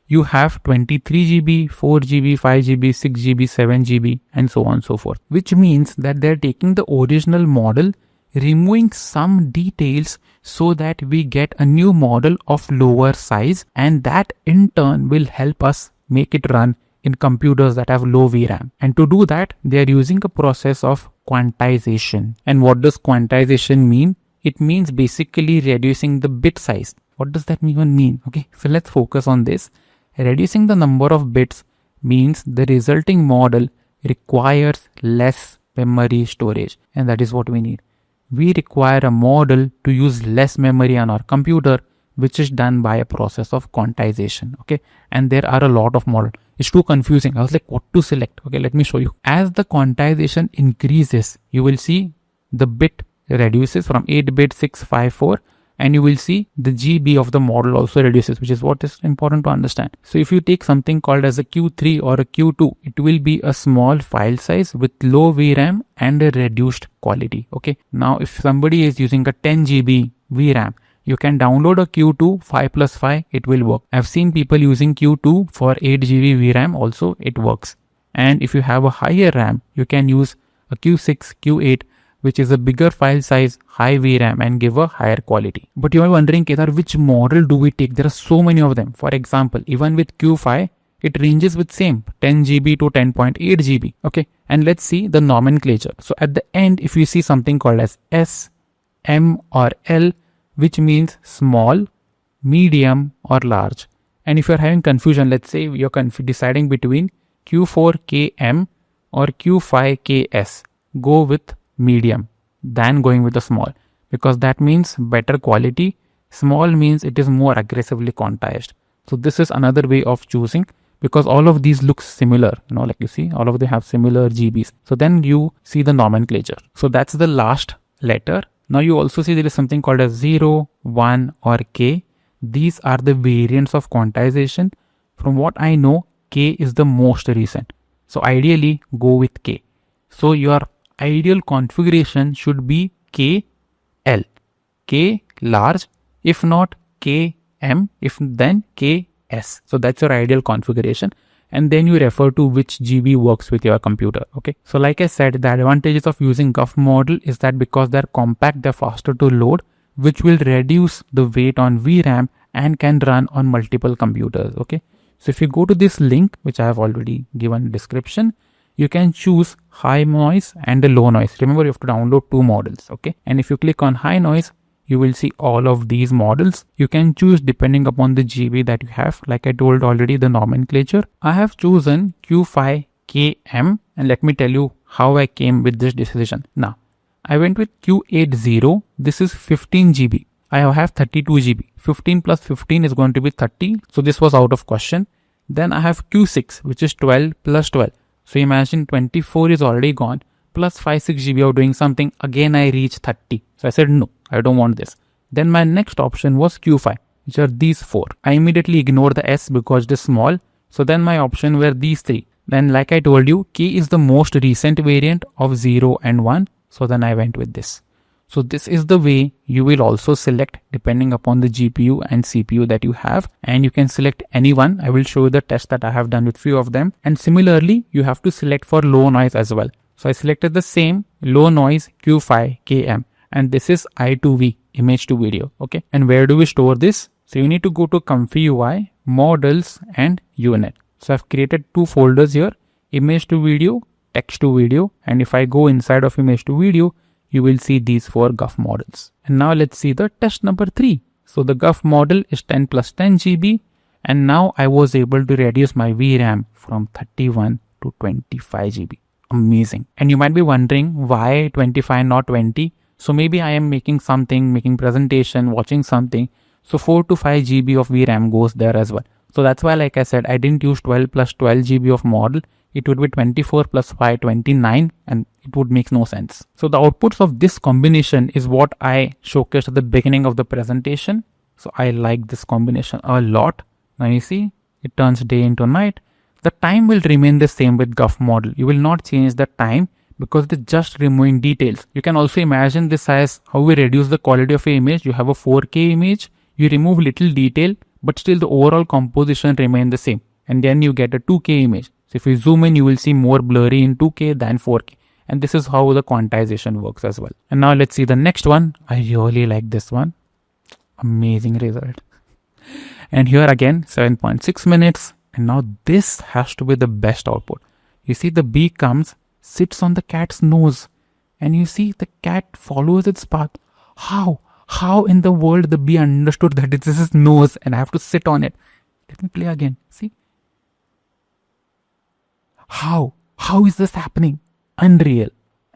you have 23 GB, 4 GB, 5 GB, 6 GB, 7 GB, and so on and so forth. Which means that they're taking the original model, removing some details so that we get a new model of lower size, and that in turn will help us make it run in computers that have low VRAM. And to do that, they are using a process of quantization. And what does quantization mean? It means basically reducing the bit size. What does that even mean? Okay, so let's focus on this. Reducing the number of bits means the resulting model requires less memory storage, and that is what we need. We require a model to use less memory on our computer, which is done by a process of quantization. Okay, and there are a lot of models. It's too confusing. I was like, what to select? Okay, let me show you. As the quantization increases, you will see the bit reduces from 8-bit 654, and you will see the GB of the model also reduces, which is what is important to understand. So if you take something called as a Q3 or a Q2, it will be a small file size with low VRAM and a reduced quality. Okay, now if somebody is using a 10 GB VRAM, you can download a Q2 5+5, it will work. I've seen people using Q2 for 8 GB VRAM also, it works. And if you have a higher RAM, you can use a Q6, Q8, which is a bigger file size, high VRAM, and give a higher quality. But you are wondering, Kedar, which model do we take? There are so many of them. For example, even with Q5, it ranges with same 10 GB to 10.8 GB. Okay, and let's see the nomenclature. So at the end, if you see something called as S, M, or L, which means small, medium, or large. And if you're having confusion, let's say you're deciding between Q4KM or Q5KS, go with medium than going with the small, because that means better quality. Small means it is more aggressively quantized. So this is another way of choosing, because all of these look similar, like you see, all of them have similar GBs. So then you see the nomenclature. So that's the last letter. Now you also see there is something called a 0, 1, or K. These are the variants of quantization. From what I know, K is the most recent. So ideally go with K. So your ideal configuration should be KL. K large, if not KM, if then KS. So that's your ideal configuration. And then you refer to which GB works with your computer. Okay. So like I said, the advantages of using GGUF model is that because they're compact, they're faster to load, which will reduce the weight on VRAM and can run on multiple computers. Okay. So if you go to this link, which I have already given description, you can choose high noise and a low noise. Remember, you have to download 2 models. Okay. And if you click on high noise, you will see all of these models. You can choose depending upon the GB that you have. Like I told already, the nomenclature. I have chosen Q5KM, and let me tell you how I came with this decision. Now, I went with Q80. This is 15 GB. I have 32 GB. 15 plus 15 is going to be 30. So this was out of question. Then I have Q6, which is 12 plus 12. So imagine 24 is already gone. Plus 5-6 GB of doing something. Again, I reach 30. So I said, no, I don't want this. Then my next option was Q5, which are these 4. I immediately ignored the S because it is small. So then my option were these 3. Then like I told you, K is the most recent variant of 0 and 1. So then I went with this. So this is the way you will also select depending upon the GPU and CPU that you have. And you can select any one. I will show you the test that I have done with few of them. And similarly, you have to select for low noise as well. So I selected the same low noise Q5KM. And this is I2V, image to video. Okay. And where do we store this? So you need to go to ComfyUI, models, and unit. So I've created 2 folders here, image to video, text to video. And if I go inside of image to video, you will see these 4 GGUF models. And now let's see the test number 3. So the GGUF model is 10 plus 10 GB. And now I was able to reduce my VRAM from 31 to 25 GB. Amazing. And you might be wondering why 25, not 20. So maybe I am making something, making presentation, watching something. So 4 to 5 GB of VRAM goes there as well. So that's why, like I said, I didn't use 12 plus 12 GB of model. It would be 24 plus 5, 29, and it would make no sense. So the outputs of this combination is what I showcased at the beginning of the presentation. So I like this combination a lot. Now you see, it turns day into night. The time will remain the same with GGUF model. You will not change the time because they're just removing details. You can also imagine this as how we reduce the quality of an image. You have a 4K image, you remove little detail, but still the overall composition remain the same. And then you get a 2K image. So if you zoom in, you will see more blurry in 2K than 4K. And this is how the quantization works as well. And now let's see the next one. I really like this one. Amazing result. And here again, 7.6 minutes. And now this has to be the best output. You see the bee comes, sits on the cat's nose. And you see the cat follows its path. How in the world the bee understood that this is his nose and I have to sit on it? Let me play again. See? How is this happening? Unreal.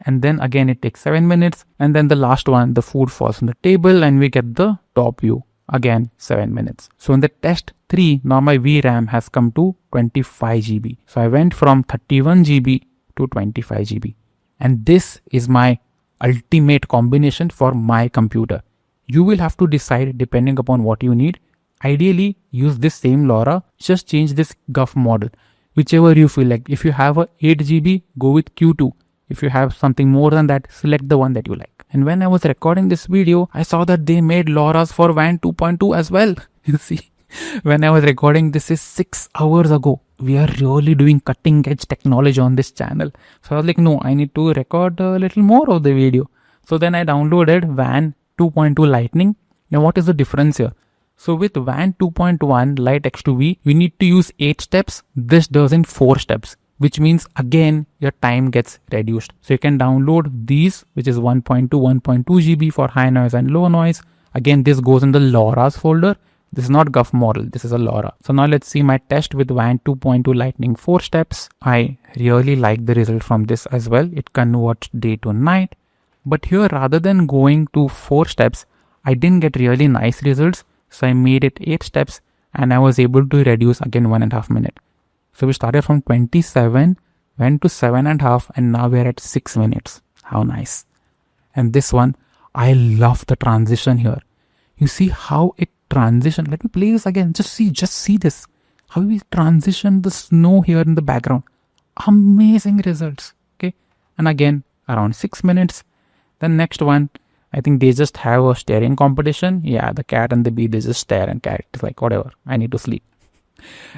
And then again it takes 7 minutes. And then the last one, the food falls on the table and we get the top view. Again 7 minutes. So in the test 3, now my VRAM has come to 25 GB. So I went from 31 GB to 25 GB. And this is my ultimate combination for my computer. You will have to decide depending upon what you need. Ideally, use this same LoRa, just change this GGUF model. Whichever you feel like. If you have a 8 GB, go with Q2. If you have something more than that, select the one that you like. And when I was recording this video, I saw that they made LoRa's for WAN 2.2 as well. You see, when I was recording this is 6 hours ago. we are really doing cutting edge technology on this channel. So I was like, no, I need to record a little more of the video. So then I downloaded WAN 2.2 Lightning. Now what is the difference here? So with WAN 2.1 Lite X2V, you need to use 8 steps. This does in 4 steps, which means again your time gets reduced. So you can download these, which is 1.2 GB for high noise and low noise. Again, this goes in the LoRa's folder. This is not GGUF model, this is a LoRa. So now let's see my test with WAN 2.2 Lightning 4 steps. I really like the result from this as well. It converts day to night. But here, rather than going to 4 steps, I didn't get really nice results. So I made it 8 steps and I was able to reduce again 1.5 minutes. So we started from 27, went to 7.5, and now we're at 6 minutes. How nice. And this one, I love the transition here. You see how it transition. Let me play this again. Just see this. How we transition the snow here in the background. Amazing results. Okay. And again, around 6 minutes. The next one, I think they just have a staring competition. Yeah, the cat and the bee, they just stare and cat is like, whatever, I need to sleep.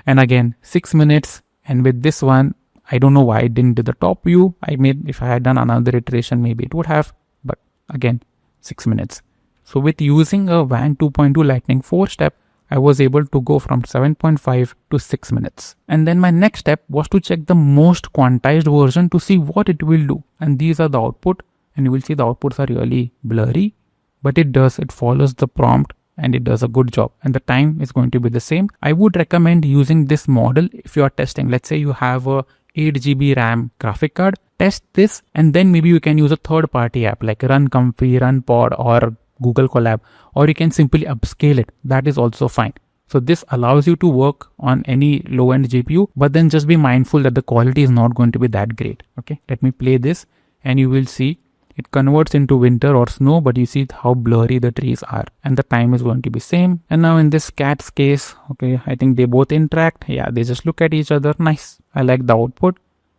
And again, 6 minutes. And with this one, I don't know why it didn't do the top view. If I had done another iteration, maybe it would have. But again, 6 minutes. So with using a WAN 2.2 Lightning 4 step, I was able to go from 7.5 to 6 minutes. And then my next step was to check the most quantized version to see what it will do. And these are the output. And you will see the outputs are really blurry. But it follows the prompt and it does a good job. And the time is going to be the same. I would recommend using this model if you are testing. Let's say you have a 8 GB RAM graphic card. Test this and then maybe you can use a third-party app like Run Comfy, Run Pod or Google Colab, or you can simply upscale it. That is also fine. So this allows you to work on any low-end GPU, but then just be mindful that the quality is not going to be that great. Okay, let me play this and you will see it converts into winter or snow, but you see how blurry the trees are and the time is going to be same. And now in this cat's case, okay, I think they both interact. Yeah, they just look at each other. Nice. I like the output.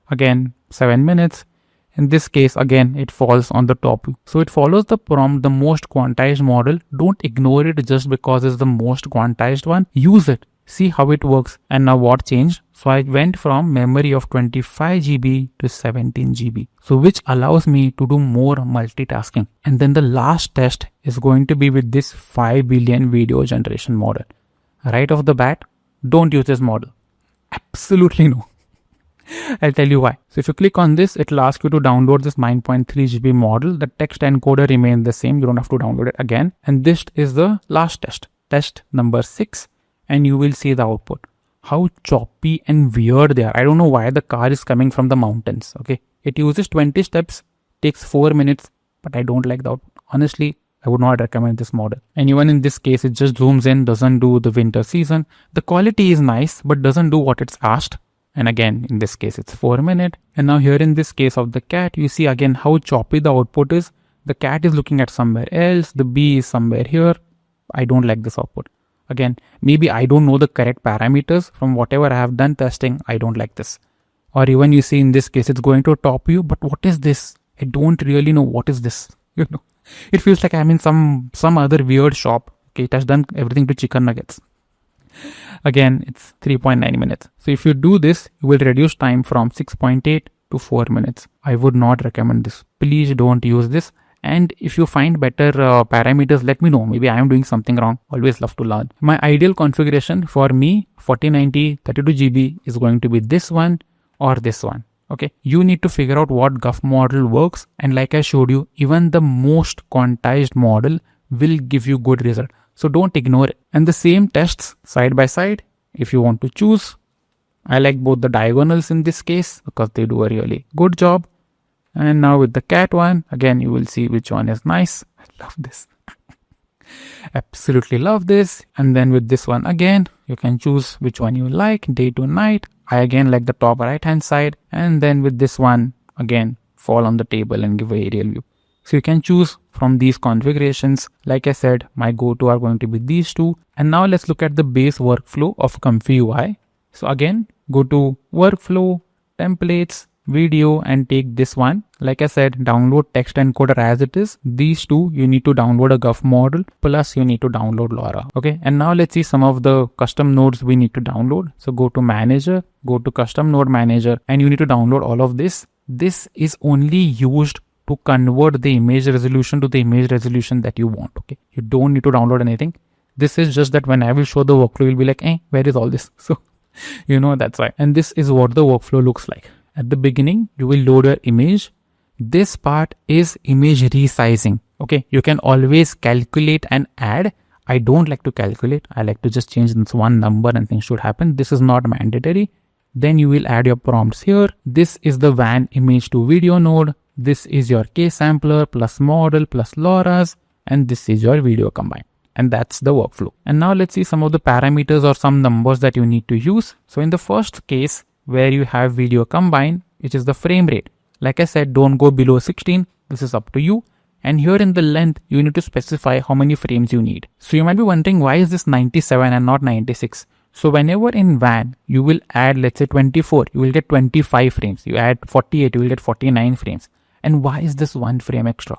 Again, 7 minutes. In this case, again, it falls on the top. So it follows the prompt, the most quantized model. Don't ignore it just because it's the most quantized one. Use it. See how it works. And now what changed? So I went from memory of 25 GB to 17 GB. So which allows me to do more multitasking. And then the last test is going to be with this 5 billion video generation model. Right off the bat, don't use this model. Absolutely no. I'll tell you why. So if you click on this, it will ask you to download this 9.3 GB model. The text encoder remains the same. You don't have to download it again. And this is the last test. Test number 6. And you will see the output. How choppy and weird they are. I don't know why the car is coming from the mountains. Okay. It uses 20 steps, takes 4 minutes, but I don't like the output. Honestly, I would not recommend this model. And even in this case, it just zooms in, doesn't do the winter season. The quality is nice, but doesn't do what it's asked. And again, in this case, it's 4 minutes. And now here in this case of the cat, you see again how choppy the output is. The cat is looking at somewhere else. The bee is somewhere here. I don't like this output. Again, maybe I don't know the correct parameters from whatever I have done testing. I don't like this. Or even you see in this case, it's going to top you. But what is this? I don't really know what is this. You know, it feels like I'm in some other weird shop. Okay, it has done everything to chicken nuggets. Again, it's 3.9 minutes. So if you do this, you will reduce time from 6.8 to 4 minutes. I would not recommend this. Please don't use this. And if you find better parameters, let me know. Maybe I am doing something wrong. Always love to learn. My ideal configuration for me, 4090 32 GB is going to be this one or this one. Okay. You need to figure out what GGUF model works. And like I showed you, even the most quantized model will give you good result. So don't ignore it. And the same tests side by side. If you want to choose, I like both the diagonals in this case because they do a really good job. And now with the cat one, again, you will see which one is nice. I love this. Absolutely love this. And then with this one again, you can choose which one you like, day to night. I again like the top right hand side. And then with this one, again, fall on the table and give a aerial view. So you can choose from these configurations. Like I said, my go-to are going to be these two. And now let's look at the base workflow of ComfyUI. So again, go to workflow, templates, video, and take this one. Like I said, download text encoder as it is. These two, you need to download a GGUF model, plus you need to download LoRa. Okay, and now let's see some of the custom nodes we need to download. So go to manager, go to custom node manager, and you need to download all of this. This is only used to convert the image resolution to the image resolution that you want. Okay, you don't need to download anything. This is just that when I will show the workflow, you'll be like, where is all this? So you know, that's why. And this is what the workflow looks like. At the beginning, you will load your image. This part is image resizing. Okay, you can always calculate and add. I don't like to calculate. I like to just change this one number and things should happen. This is not mandatory. Then you will add your prompts here. This is the WAN image to video node. This is your K sampler plus model plus LoRa's, and this is your video combine. And that's the workflow. And now let's see some of the parameters or some numbers that you need to use. So in the first case where you have video combine, which is the frame rate, like I said, don't go below 16. This is up to you. And here in the length, you need to specify how many frames you need. So you might be wondering, why is this 97 and not 96? So whenever in WAN, you will add, let's say 24, you will get 25 frames. You add 48, you will get 49 frames. And why is this 1 frame extra?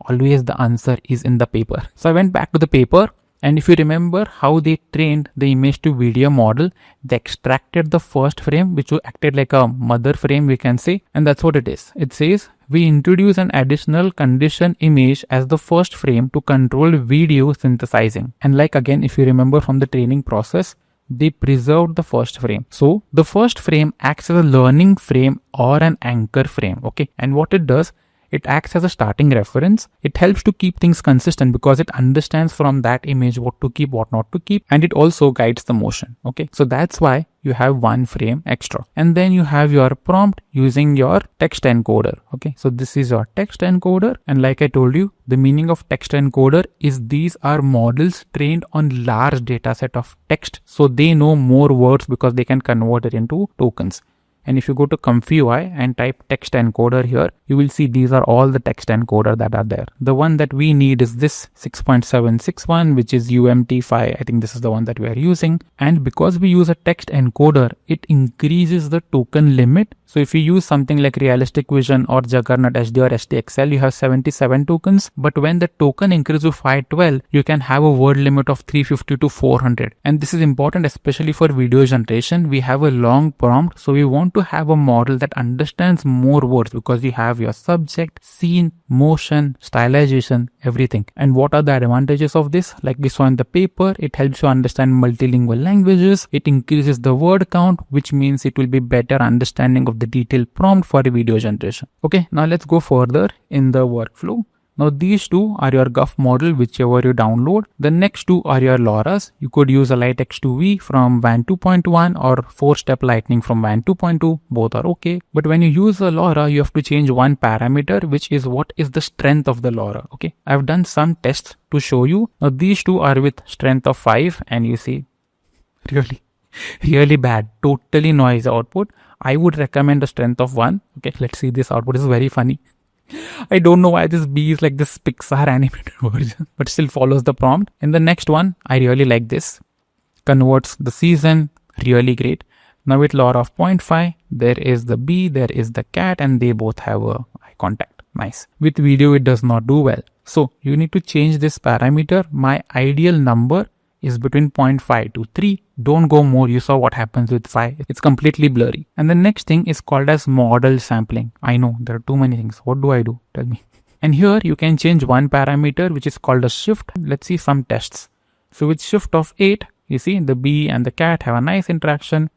Always the answer is in the paper. So I went back to the paper, and if you remember how they trained the image to video model, they extracted the first frame, which acted like a mother frame, we can say, and that's what it is. It says we introduce an additional condition image as the first frame to control video synthesizing. And like again, if you remember from the training process, they preserved the first frame. So the first frame acts as a learning frame or an anchor frame. Okay, and what it does, it acts as a starting reference. It helps to keep things consistent because it understands from that image what to keep, what not to keep, and it also guides the motion. Okay, so that's why you have 1 frame extra. And then you have your prompt using your text encoder. Okay, so this is your text encoder, and like I told you, the meaning of text encoder is these are models trained on large data set of text, so they know more words because they can convert it into tokens. And if you go to ComfyUI and type text encoder here, you will see these are all the text encoder that are there. The one that we need is this 6.761, which is UMT5. I think this is the one that we are using. And because we use a text encoder, it increases the token limit. So if you use something like Realistic Vision or Juggernaut HD or SDXL, you have 77 tokens. But when the token increases to 512, you can have a word limit of 350 to 400. And this is important, especially for video generation. We have a long prompt, so we want to have a model that understands more words because you have your subject, scene, motion, stylization, everything. And what are the advantages of this? Like we saw in the paper, it helps you understand multilingual languages. It increases the word count, which means it will be better understanding of the detailed prompt for video generation. Okay, now let's go further in the workflow. Now these two are your GGUF model, whichever you download. The next two are your LoRa's. You could use a LiteX2V from WAN 2.1 or 4-step lightning from WAN 2.2. Both are okay. But when you use a LoRa, you have to change one parameter, which is what is the strength of the LoRa. Okay, I've done some tests to show you. Now these two are with strength of 5, and you see really bad, totally noisy output. I would recommend a strength of 1. Okay, let's see this output. This is very funny. I don't know why this bee is like this Pixar animated version, but still follows the prompt. In the next one, I really like this. Converts the season, really great. Now with LoRa of 0.5, there is the bee, there is the cat, and they both have a eye contact. Nice. With video, it does not do well. So you need to change this parameter. My ideal number is between 0.5 to 3. Don't go more. You saw what happens with 5. It's completely blurry. And the next thing is called as model sampling. I know there are too many things. What do I do? Tell me. And here you can change one parameter, which is called a shift. Let's see some tests. So with shift of 8, you see the bee and the cat have a nice interaction.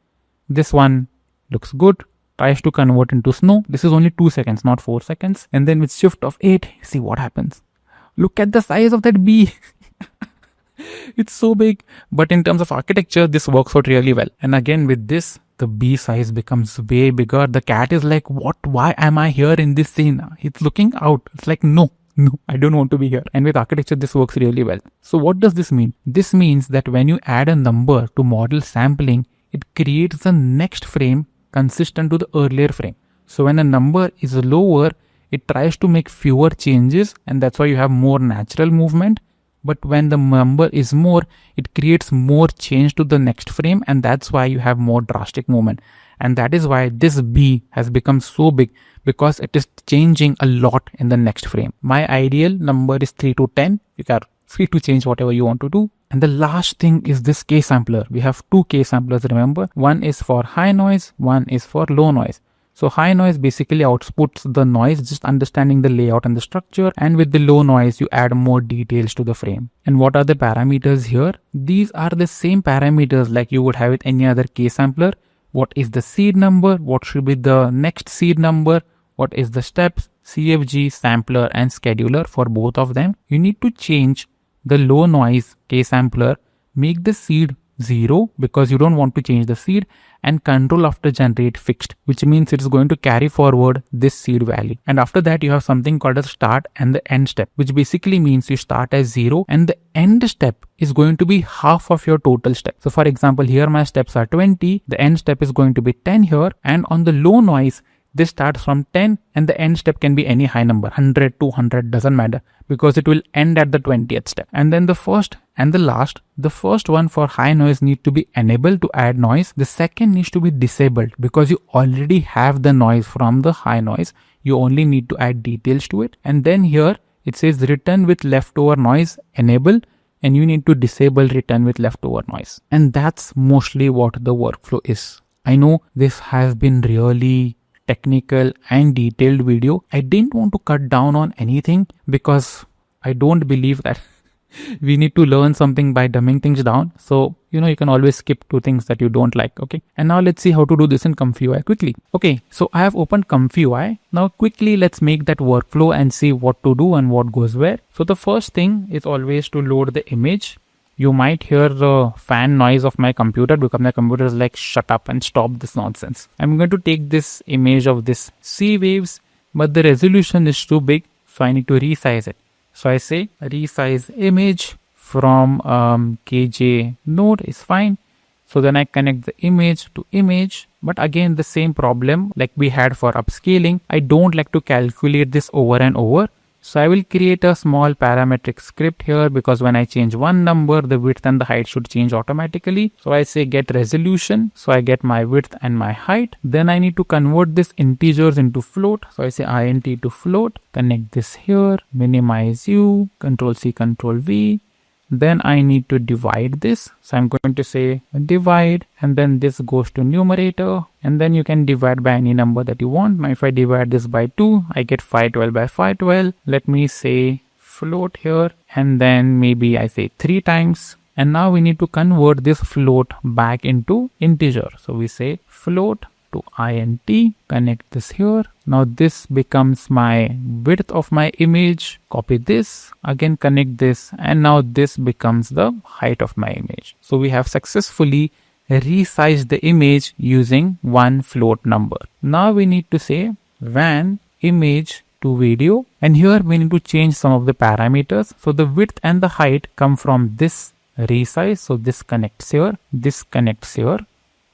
This one looks good. Tries to convert into snow. This is only 2 seconds, not 4 seconds. And then with shift of 8, see what happens. Look at the size of that bee. It's so big. But in terms of architecture, this works out really well. And again, with this, the bee size becomes way bigger. The cat is like, what? Why am I here in this scene? It's looking out. It's like, no, I don't want to be here. And with architecture, this works really well. So what does this mean? This means that when you add a number to model sampling, it creates the next frame consistent to the earlier frame. So when a number is lower, it tries to make fewer changes, and that's why you have more natural movement. But when the number is more, it creates more change to the next frame, and that's why you have more drastic movement. And that is why this B has become so big, because it is changing a lot in the next frame. My ideal number is 3 to 10. You are free to change whatever you want to do. And the last thing is this K sampler. We have two K samplers, remember. One is for high noise, one is for low noise. So high noise basically outputs the noise, just understanding the layout and the structure, and with the low noise you add more details to the frame. And what are the parameters here? These are the same parameters like you would have with any other K sampler. What is the seed number? What should be the next seed number? What is the steps, CFG, sampler and scheduler for both of them? You need to change the low noise K sampler, make the seed 0 because you don't want to change the seed, and control after generate fixed, which means it is going to carry forward this seed value. And after that you have something called a start and the end step, which basically means you start as 0 and the end step is going to be half of your total step. So for example, here my steps are 20, the end step is going to be 10 here, and on the low noise this starts from 10 and the end step can be any high number, 100, 200, doesn't matter, because it will end at the 20th step. And then the first and the last, the first one for high noise need to be enabled to add noise. The second needs to be disabled because you already have the noise from the high noise. You only need to add details to it. And then here it says return with leftover noise enable, and you need to disable return with leftover noise. And that's mostly what the workflow is. I know this has been really technical and detailed video. I didn't want to cut down on anything because I don't believe that we need to learn something by dumbing things down. So, you can always skip to things that you don't like. Okay. And now let's see how to do this in ComfyUI quickly. Okay. So I have opened ComfyUI. Now quickly let's make that workflow and see what to do and what goes where. So the first thing is always to load the image. You might hear the fan noise of my computer because my computer is like, shut up and stop this nonsense. I'm going to take this image of this C waves, but the resolution is too big, so I need to resize it. So I say resize image from KJ node is fine. So then I connect the image to image, but again the same problem like we had for upscaling. I don't like to calculate this over and over. So I will create a small parametric script here because when I change one number, the width and the height should change automatically. So I say get resolution. So I get my width and my height. Then I need to convert this integers into float. So I say int to float, connect this here, minimize u, control C, control V. Then I need to divide this. So I'm going to say divide, and then this goes to numerator, and then you can divide by any number that you want. Now if I divide this by 2, I get 512 by 512. Let me say float here, and then maybe I say 3 times. And now we need to convert this float back into integer. So we say float to int, connect this here. Now this becomes my width of my image. Copy this, again connect this, and now this becomes the height of my image. So we have successfully resized the image using one float number. Now we need to say WAN image to video, and here we need to change some of the parameters. So the width and the height come from this resize. So this connects here, this connects here.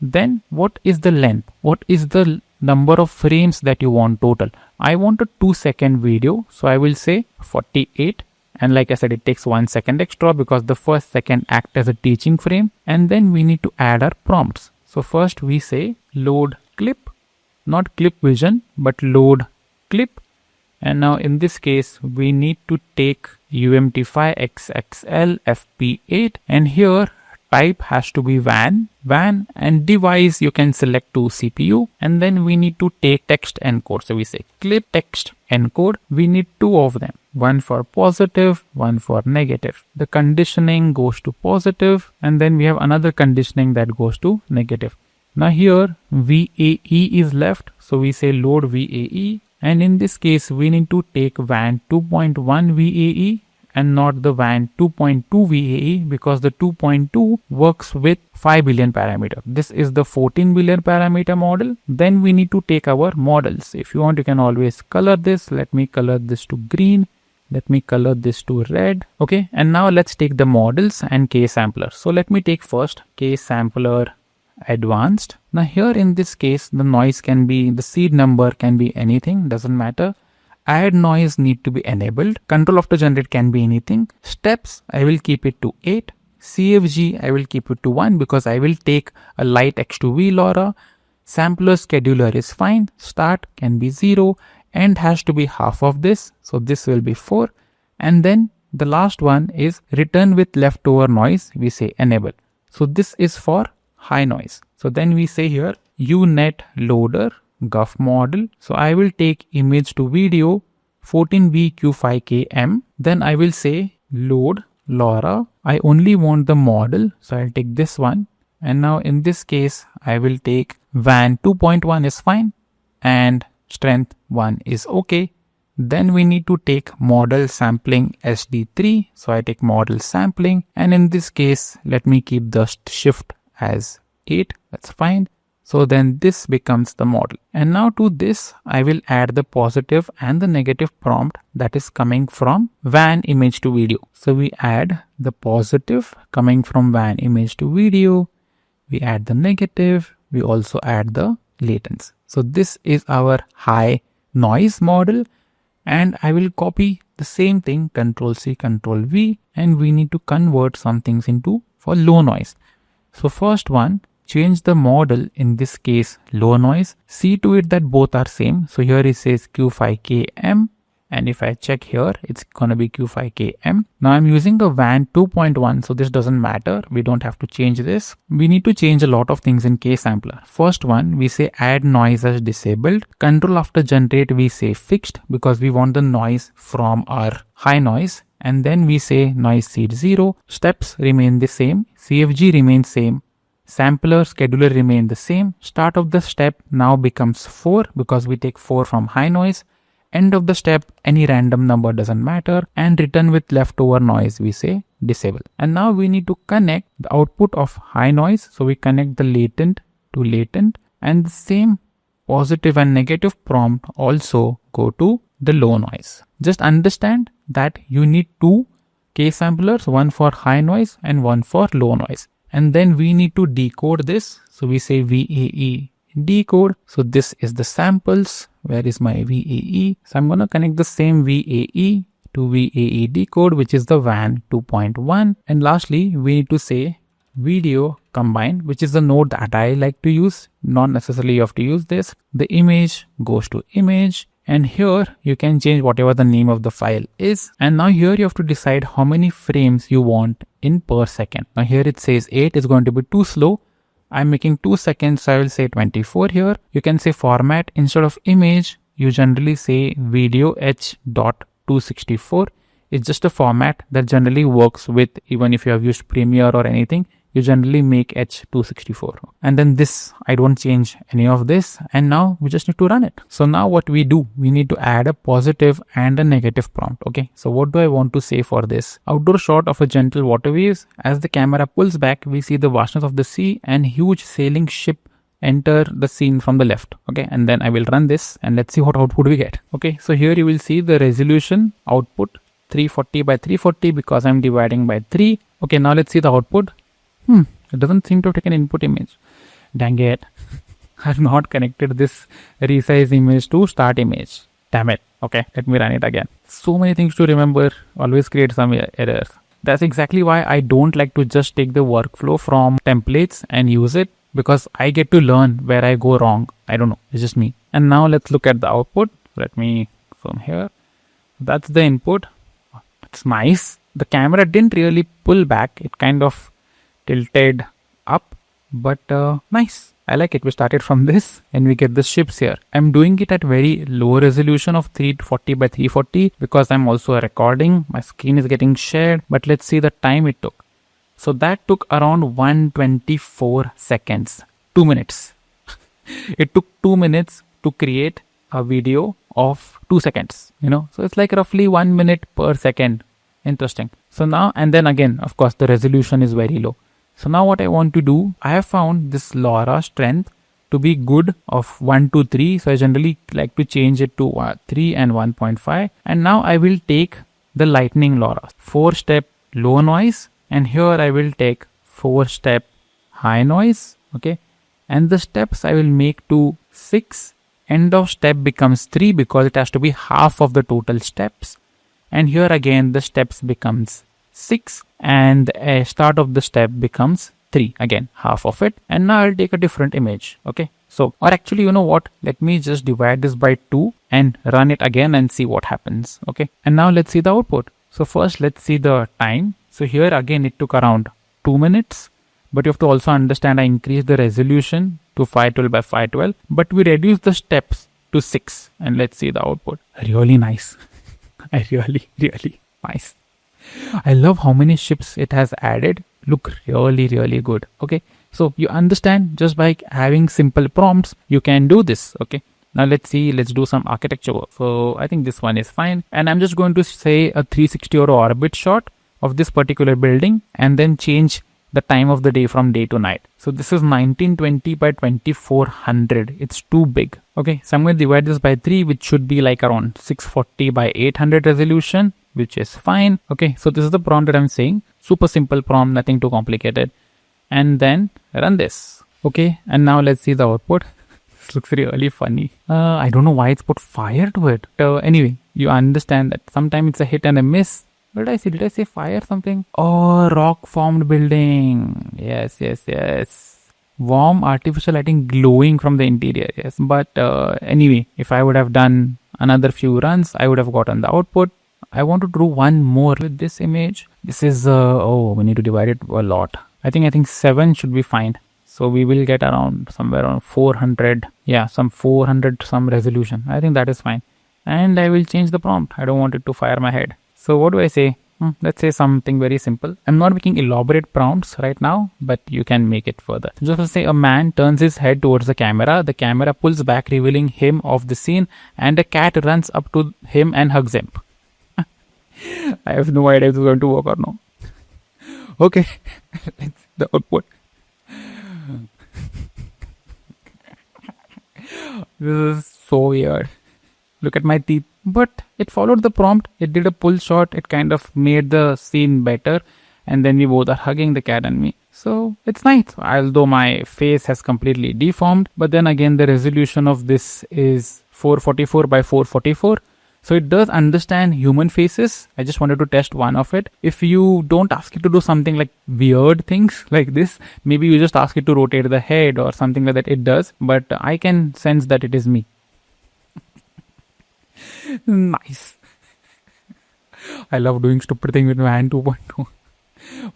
Then what is the length? What is the number of frames that you want total? I want a 2-second video. So I will say 48. And like I said, it takes 1 second extra because the first second acts as a teaching frame. And then we need to add our prompts. So first we say load clip, not clip vision, but load clip. And now in this case, we need to take UMT5 XXL FP8, and here type has to be WAN, and device you can select to CPU, and then we need to take text encode. So we say clip text encode. We need 2 of them, one for positive, one for negative. The conditioning goes to positive, and then we have another conditioning that goes to negative. Now here VAE is left, so we say load VAE, and in this case we need to take WAN 2.1 VAE and not the WAN 2.2 VAE because the 2.2 works with 5 billion parameter. This is the 14 billion parameter model. Then we need to take our models. If you want, you can always color this. Let me color this to green. Let me color this to red. Okay. And now let's take the models and K sampler. So let me take first K sampler advanced. Now here in this case, the noise can be, the seed number can be anything, doesn't matter. Add noise need to be enabled. Control after generate can be anything. Steps, I will keep it to 8. CFG, I will keep it to 1 because I will take a light X2V LoRa. Sampler scheduler is fine. Start can be 0. End has to be half of this. So this will be 4. And then the last one is return with leftover noise. We say enable. So this is for high noise. So then we say here unet loader GGUF model. So I will take image to video 14VQ5KM. Then I will say load LoRa. I only want the model. So I'll take this one. And now in this case, I will take WAN 2.1 is fine and strength 1 is okay. Then we need to take model sampling SD3. So I take model sampling, and in this case, let me keep the shift as 8. That's fine. So then this becomes the model. And now to this, I will add the positive and the negative prompt that is coming from WAN image to video. So we add the positive coming from WAN image to video. We add the negative. We also add the latence. So this is our high noise model. And I will copy the same thing, Control C, Control V, and we need to convert some things into for low noise. So first one, change the model, in this case low noise. See to it that both are same. So here it says Q5KM, and if I check here, it's gonna be Q5KM. Now I'm using the WAN 2.1, so this doesn't matter. We don't have to change this. We need to change a lot of things in K-sampler. First one, we say add noise as disabled. Control after generate, we say fixed because we want the noise from our high noise. And then we say noise seed 0. Steps remain the same. CFG remains same. Sampler scheduler remain the same. Start of the step now becomes 4 because we take 4 from high noise. End of the step, any random number doesn't matter, and return with leftover noise, we say disable. And now we need to connect the output of high noise. So we connect the latent to latent, and the same positive and negative prompt also go to the low noise. Just understand that you need 2 K-samplers, one for high noise and one for low noise. And then we need to decode this. So we say VAE decode. So this is the samples. Where is my VAE? So I'm going to connect the same VAE to VAE decode, which is the WAN 2.1. And lastly, we need to say video combine, which is the node that I like to use. Not necessarily you have to use this. The image goes to image. And here you can change whatever the name of the file is. And now here you have to decide how many frames you want in per second. Now here it says 8 is going to be too slow. I'm making 2 seconds, so I will say 24 here. You can say format instead of image. You generally say video h.264. It's just a format that generally works with, even if you have used Premiere or anything, you generally make h.264. And then this, I don't change any of this. And now we just need to run it. So now what we do, we need to add a positive and a negative prompt. Okay. So what do I want to say for this? Outdoor shot of a gentle water waves. As the camera pulls back, we see the vastness of the sea and huge sailing ship enter the scene from the left. Okay. And then I will run this and let's see what output we get. Okay. So here you will see the resolution output 340 by 340 because I'm dividing by 3. Okay. Now let's see the output. It doesn't seem to have taken input image. Dang it. I've not connected this resize image to start image. Damn it. Okay, let me run it again. So many things to remember. Always create some errors. That's exactly why I don't like to just take the workflow from templates and use it, because I get to learn where I go wrong. I don't know. It's just me. And now let's look at the output. Let me from here. That's the input. It's nice. The camera didn't really pull back. It kind of tilted up, but nice. I like it. We started from this and we get the ships here. I'm doing it at very low resolution of 340 by 340 because I'm also recording. My screen is getting shared, but let's see the time it took. So that took around 124 seconds, 2 minutes. It took 2 minutes to create a video of 2 seconds, so it's like roughly 1 minute per second. Interesting. So now, and then again, of course, the resolution is very low. So now what I want to do, I have found this LoRa strength to be good of 1 to 3. So I generally like to change it to 3 and 1.5. And now I will take the lightning LoRa, 4-step low noise. And here I will take 4-step high noise. Okay. And the steps I will make to 6. End of step becomes 3 because it has to be half of the total steps. And here again the steps becomes 6 and a start of the step becomes 3 again, half of it. And now I'll take a different image. Okay, so, or actually, you know what, let me just divide this by 2 and run it again and see what happens. Okay, and now let's see the output. So first let's see the time. So here again it took around 2 minutes, but you have to also understand I increased the resolution to 512 by 512, but we reduced the steps to 6, and let's see the output. Really nice. I really nice. I love how many ships it has added. Look really good. Okay, so you understand, just by having simple prompts you can do this. Okay, now let's do some architecture work. So I think this one is fine, and I'm just going to say a 360 or orbit shot of this particular building and then change the time of the day from day to night. So this is 1920 by 2400. It's too big. Okay, so I'm going to divide this by 3, which should be like around 640 by 800 resolution, which is fine. Okay, so this is the prompt that I'm saying. Super simple prompt, nothing too complicated. And then run this. Okay, and now let's see the output. This looks really funny. I don't know why it's put fire to it. Anyway, you understand that sometimes it's a hit and a miss. What did I say? Did I say fire something? Oh, rock formed building. Yes. Warm artificial lighting glowing from the interior. Yes. But anyway, if I would have done another few runs, I would have gotten the output. I want to do one more with this image. This is, we need to divide it a lot. I think 7 should be fine. So we will get around somewhere around 400. Yeah, some 400 some resolution. I think that is fine. And I will change the prompt. I don't want it to fire my head. So what do I say? Let's say something very simple. I'm not making elaborate prompts right now, but you can make it further. Just to say a man turns his head towards the camera pulls back, revealing him of the scene, and a cat runs up to him and hugs him. I have no idea if it's going to work or not. Okay, let's see the output. This is so weird. Look at my teeth. But it followed the prompt. It did a pull shot. It kind of made the scene better. And then we both are hugging, the cat and me. So it's nice. Although my face has completely deformed. But then again, the resolution of this is 444 by 444. So it does understand human faces. I just wanted to test one of it. If you don't ask it to do something like weird things like this, maybe you just ask it to rotate the head or something like that, it does. But I can sense that it is me. Nice. I love doing stupid things with WAN 2.2.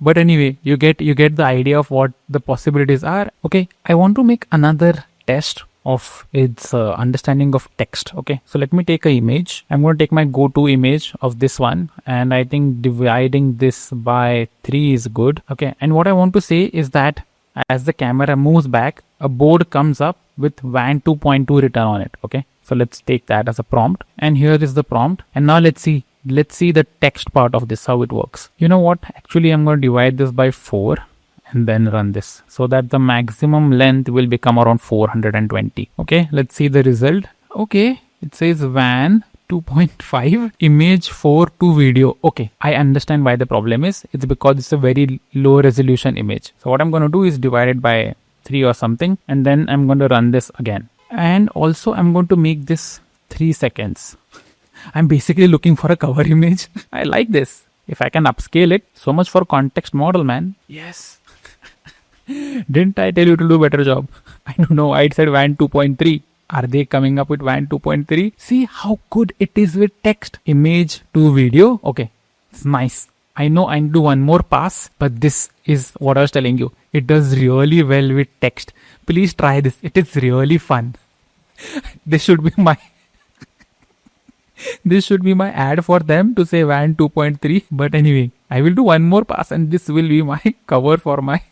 But anyway, you get the idea of what the possibilities are. Okay, I want to make another test of its understanding of text. Okay, so let me take an image. I'm going to take my go-to image of this one, and I think dividing this by 3 is good. Okay, and what I want to say is that as the camera moves back, a board comes up with WAN 2.2 written on it. Okay, so let's take that as a prompt, and here is the prompt. And now let's see the text part of this, how it works. You know what, actually I'm going to divide this by 4 and then run this, so that the maximum length will become around 420. Okay, let's see the result. Okay, it says WAN 2.5 image 4 to video. Okay, I understand why the problem is. It's because it's a very low resolution image. So what I'm going to do is divide it by 3 or something, and then I'm going to run this again. And also I'm going to make this 3 seconds. I'm basically looking for a cover image. I like this. If I can upscale it, so much for context model, man. Yes. Didn't I tell you to do a better job? I don't know. I said WAN 2.3. Are they coming up with WAN 2.3? See how good it is with text, image to video. Okay, it's nice. I know I do one more pass, but this is what I was telling you. It does really well with text. Please try this. It is really fun. This should be my ad for them to say WAN 2.3. But anyway, I will do one more pass and this will be my cover for my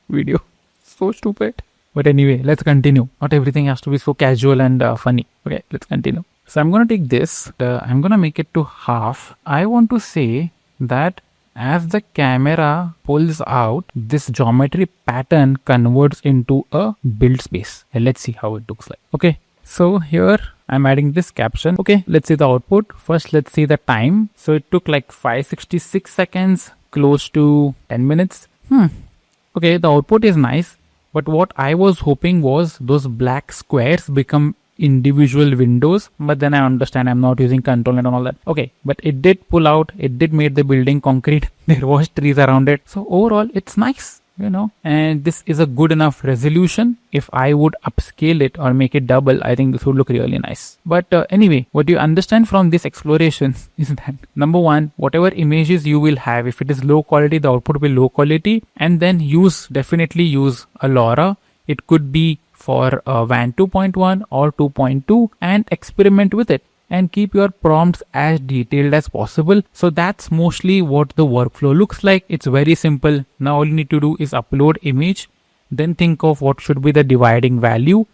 video. So stupid. But anyway, let's continue. Not everything has to be so casual and funny. Okay, let's continue. So I'm going to take this. I'm going to make it to half. I want to say that as the camera pulls out, this geometry pattern converts into a build space. And let's see how it looks like. Okay, so here I'm adding this caption. Okay, let's see the output. First, let's see the time. So it took like 566 seconds, close to 10 minutes. Okay, the output is nice. But what I was hoping was those black squares become individual windows. But then I understand I'm not using control and all that. Okay, but it did pull out. It did make the building concrete. There was trees around it. So overall, it's nice. and this is a good enough resolution. If I would upscale it or make it double, I think this would look really nice. But anyway, what you understand from this exploration is that number one, whatever images you will have, if it is low quality, the output will be low quality, and then definitely use a LoRa. It could be for WAN 2.1 or 2.2 and experiment with it and keep your prompts as detailed as possible. So that's mostly what the workflow looks like. It's very simple. Now all you need to do is upload image, then think of what should be the dividing value,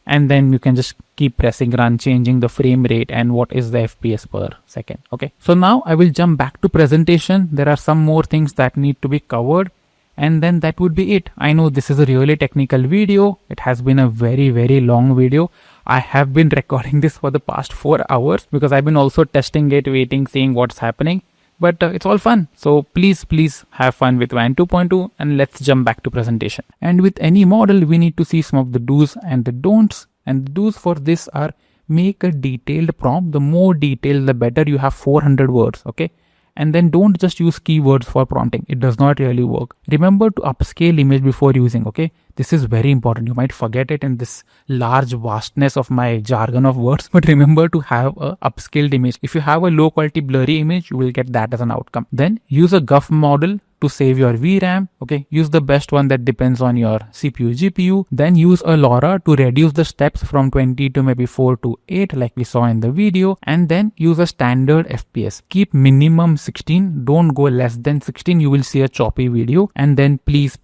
and then you can just keep pressing run, changing the frame rate and what is the FPS per second. Okay, so now I will jump back to presentation. There are some more things that need to be covered, and then that would be it. I know this is a really technical video. It has been a very, very long video. I have been recording this for the past 4 hours because I've been also testing it, waiting, seeing what's happening. But it's all fun. So please have fun with WAN 2.2 and let's jump back to presentation. And with any model, we need to see some of the do's and the don'ts. And the do's for this are make a detailed prompt. The more detailed, the better. You have 400 words. Okay. And then don't just use keywords for prompting. It does not really work. Remember to upscale image before using, okay? This is very important. You might forget it in this large vastness of my jargon of words, but remember to have a upscaled image. If you have a low quality blurry image, you will get that as an outcome. Then use a GGUF model to save your VRAM. Okay, use the best one that depends on your CPU, GPU. Then use a LoRa to reduce the steps from 20 to maybe 4 to 8 like we saw in the video. And then use a standard FPS. Keep minimum 16. Don't go less than 16. You will see a choppy video. And then please,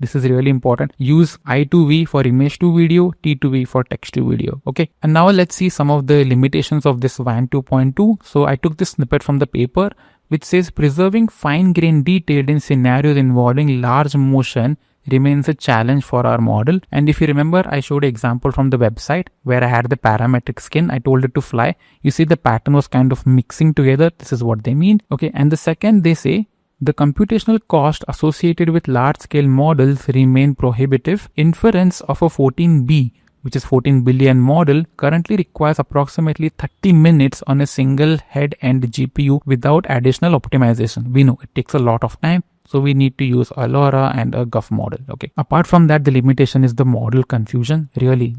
this is really important. Use I2V for image to video, T2V for text to video. Okay, and now let's see some of the limitations of this WAN 2.2. So I took this snippet from the paper, which says preserving fine-grained detail in scenarios involving large motion remains a challenge for our model. And if you remember, I showed an example from the website where I had the parametric skin. I told it to fly. You see the pattern was kind of mixing together. This is what they mean. Okay, and the second, they say the computational cost associated with large-scale models remain prohibitive. Inference of a 14B, which is 14 billion model, currently requires approximately 30 minutes on a single head-end GPU without additional optimization. We know it takes a lot of time, so we need to use a LoRa and a GGUF model. Okay. Apart from that, the limitation is the model confusion. Really,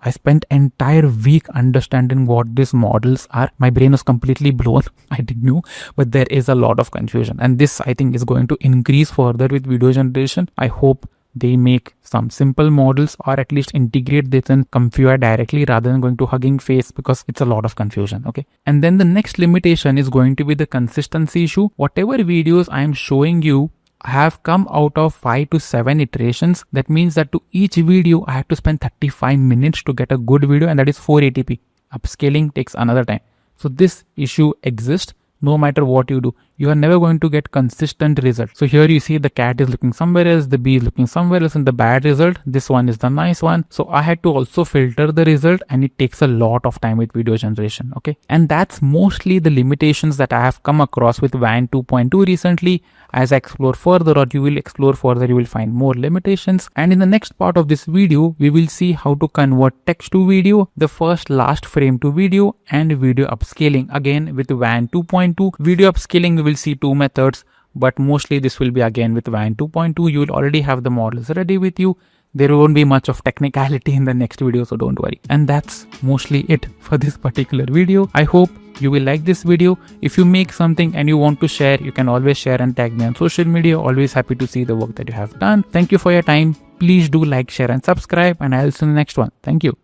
I spent entire week understanding what these models are. My brain was completely blown. I didn't know, but there is a lot of confusion. And this, I think, is going to increase further with video generation. I hope they make some simple models or at least integrate this in ComfyUI directly rather than going to Hugging Face, because it's a lot of confusion. Okay. And then the next limitation is going to be the consistency issue. Whatever videos I am showing you have come out of 5 to 7 iterations. That means that to each video, I have to spend 35 minutes to get a good video, and that is 480p. Upscaling takes another time. So this issue exists. No matter what you do, you are never going to get consistent results. So here you see the cat is looking somewhere else, the bee is looking somewhere else, and the bad result, this one is the nice one. So I had to also filter the result, and it takes a lot of time with video generation. Okay. And that's mostly the limitations that I have come across with WAN 2.2 recently. As I explore further, or you will explore further, you will find more limitations. And in the next part of this video, we will see how to convert text to video, the last frame to video, and video upscaling. Again with WAN 2.2. Video upscaling, we will see 2 methods, but mostly this will be again with WAN 2.2. You will already have the models ready with you. There won't be much of technicality in the next video, so don't worry. And that's mostly it for this particular video. I hope you will like this video. If you make something and you want to share, you can always share and tag me on social media. Always happy to see the work that you have done. Thank you for your time. Please do like, share and subscribe, and I'll see you in the next one. Thank you.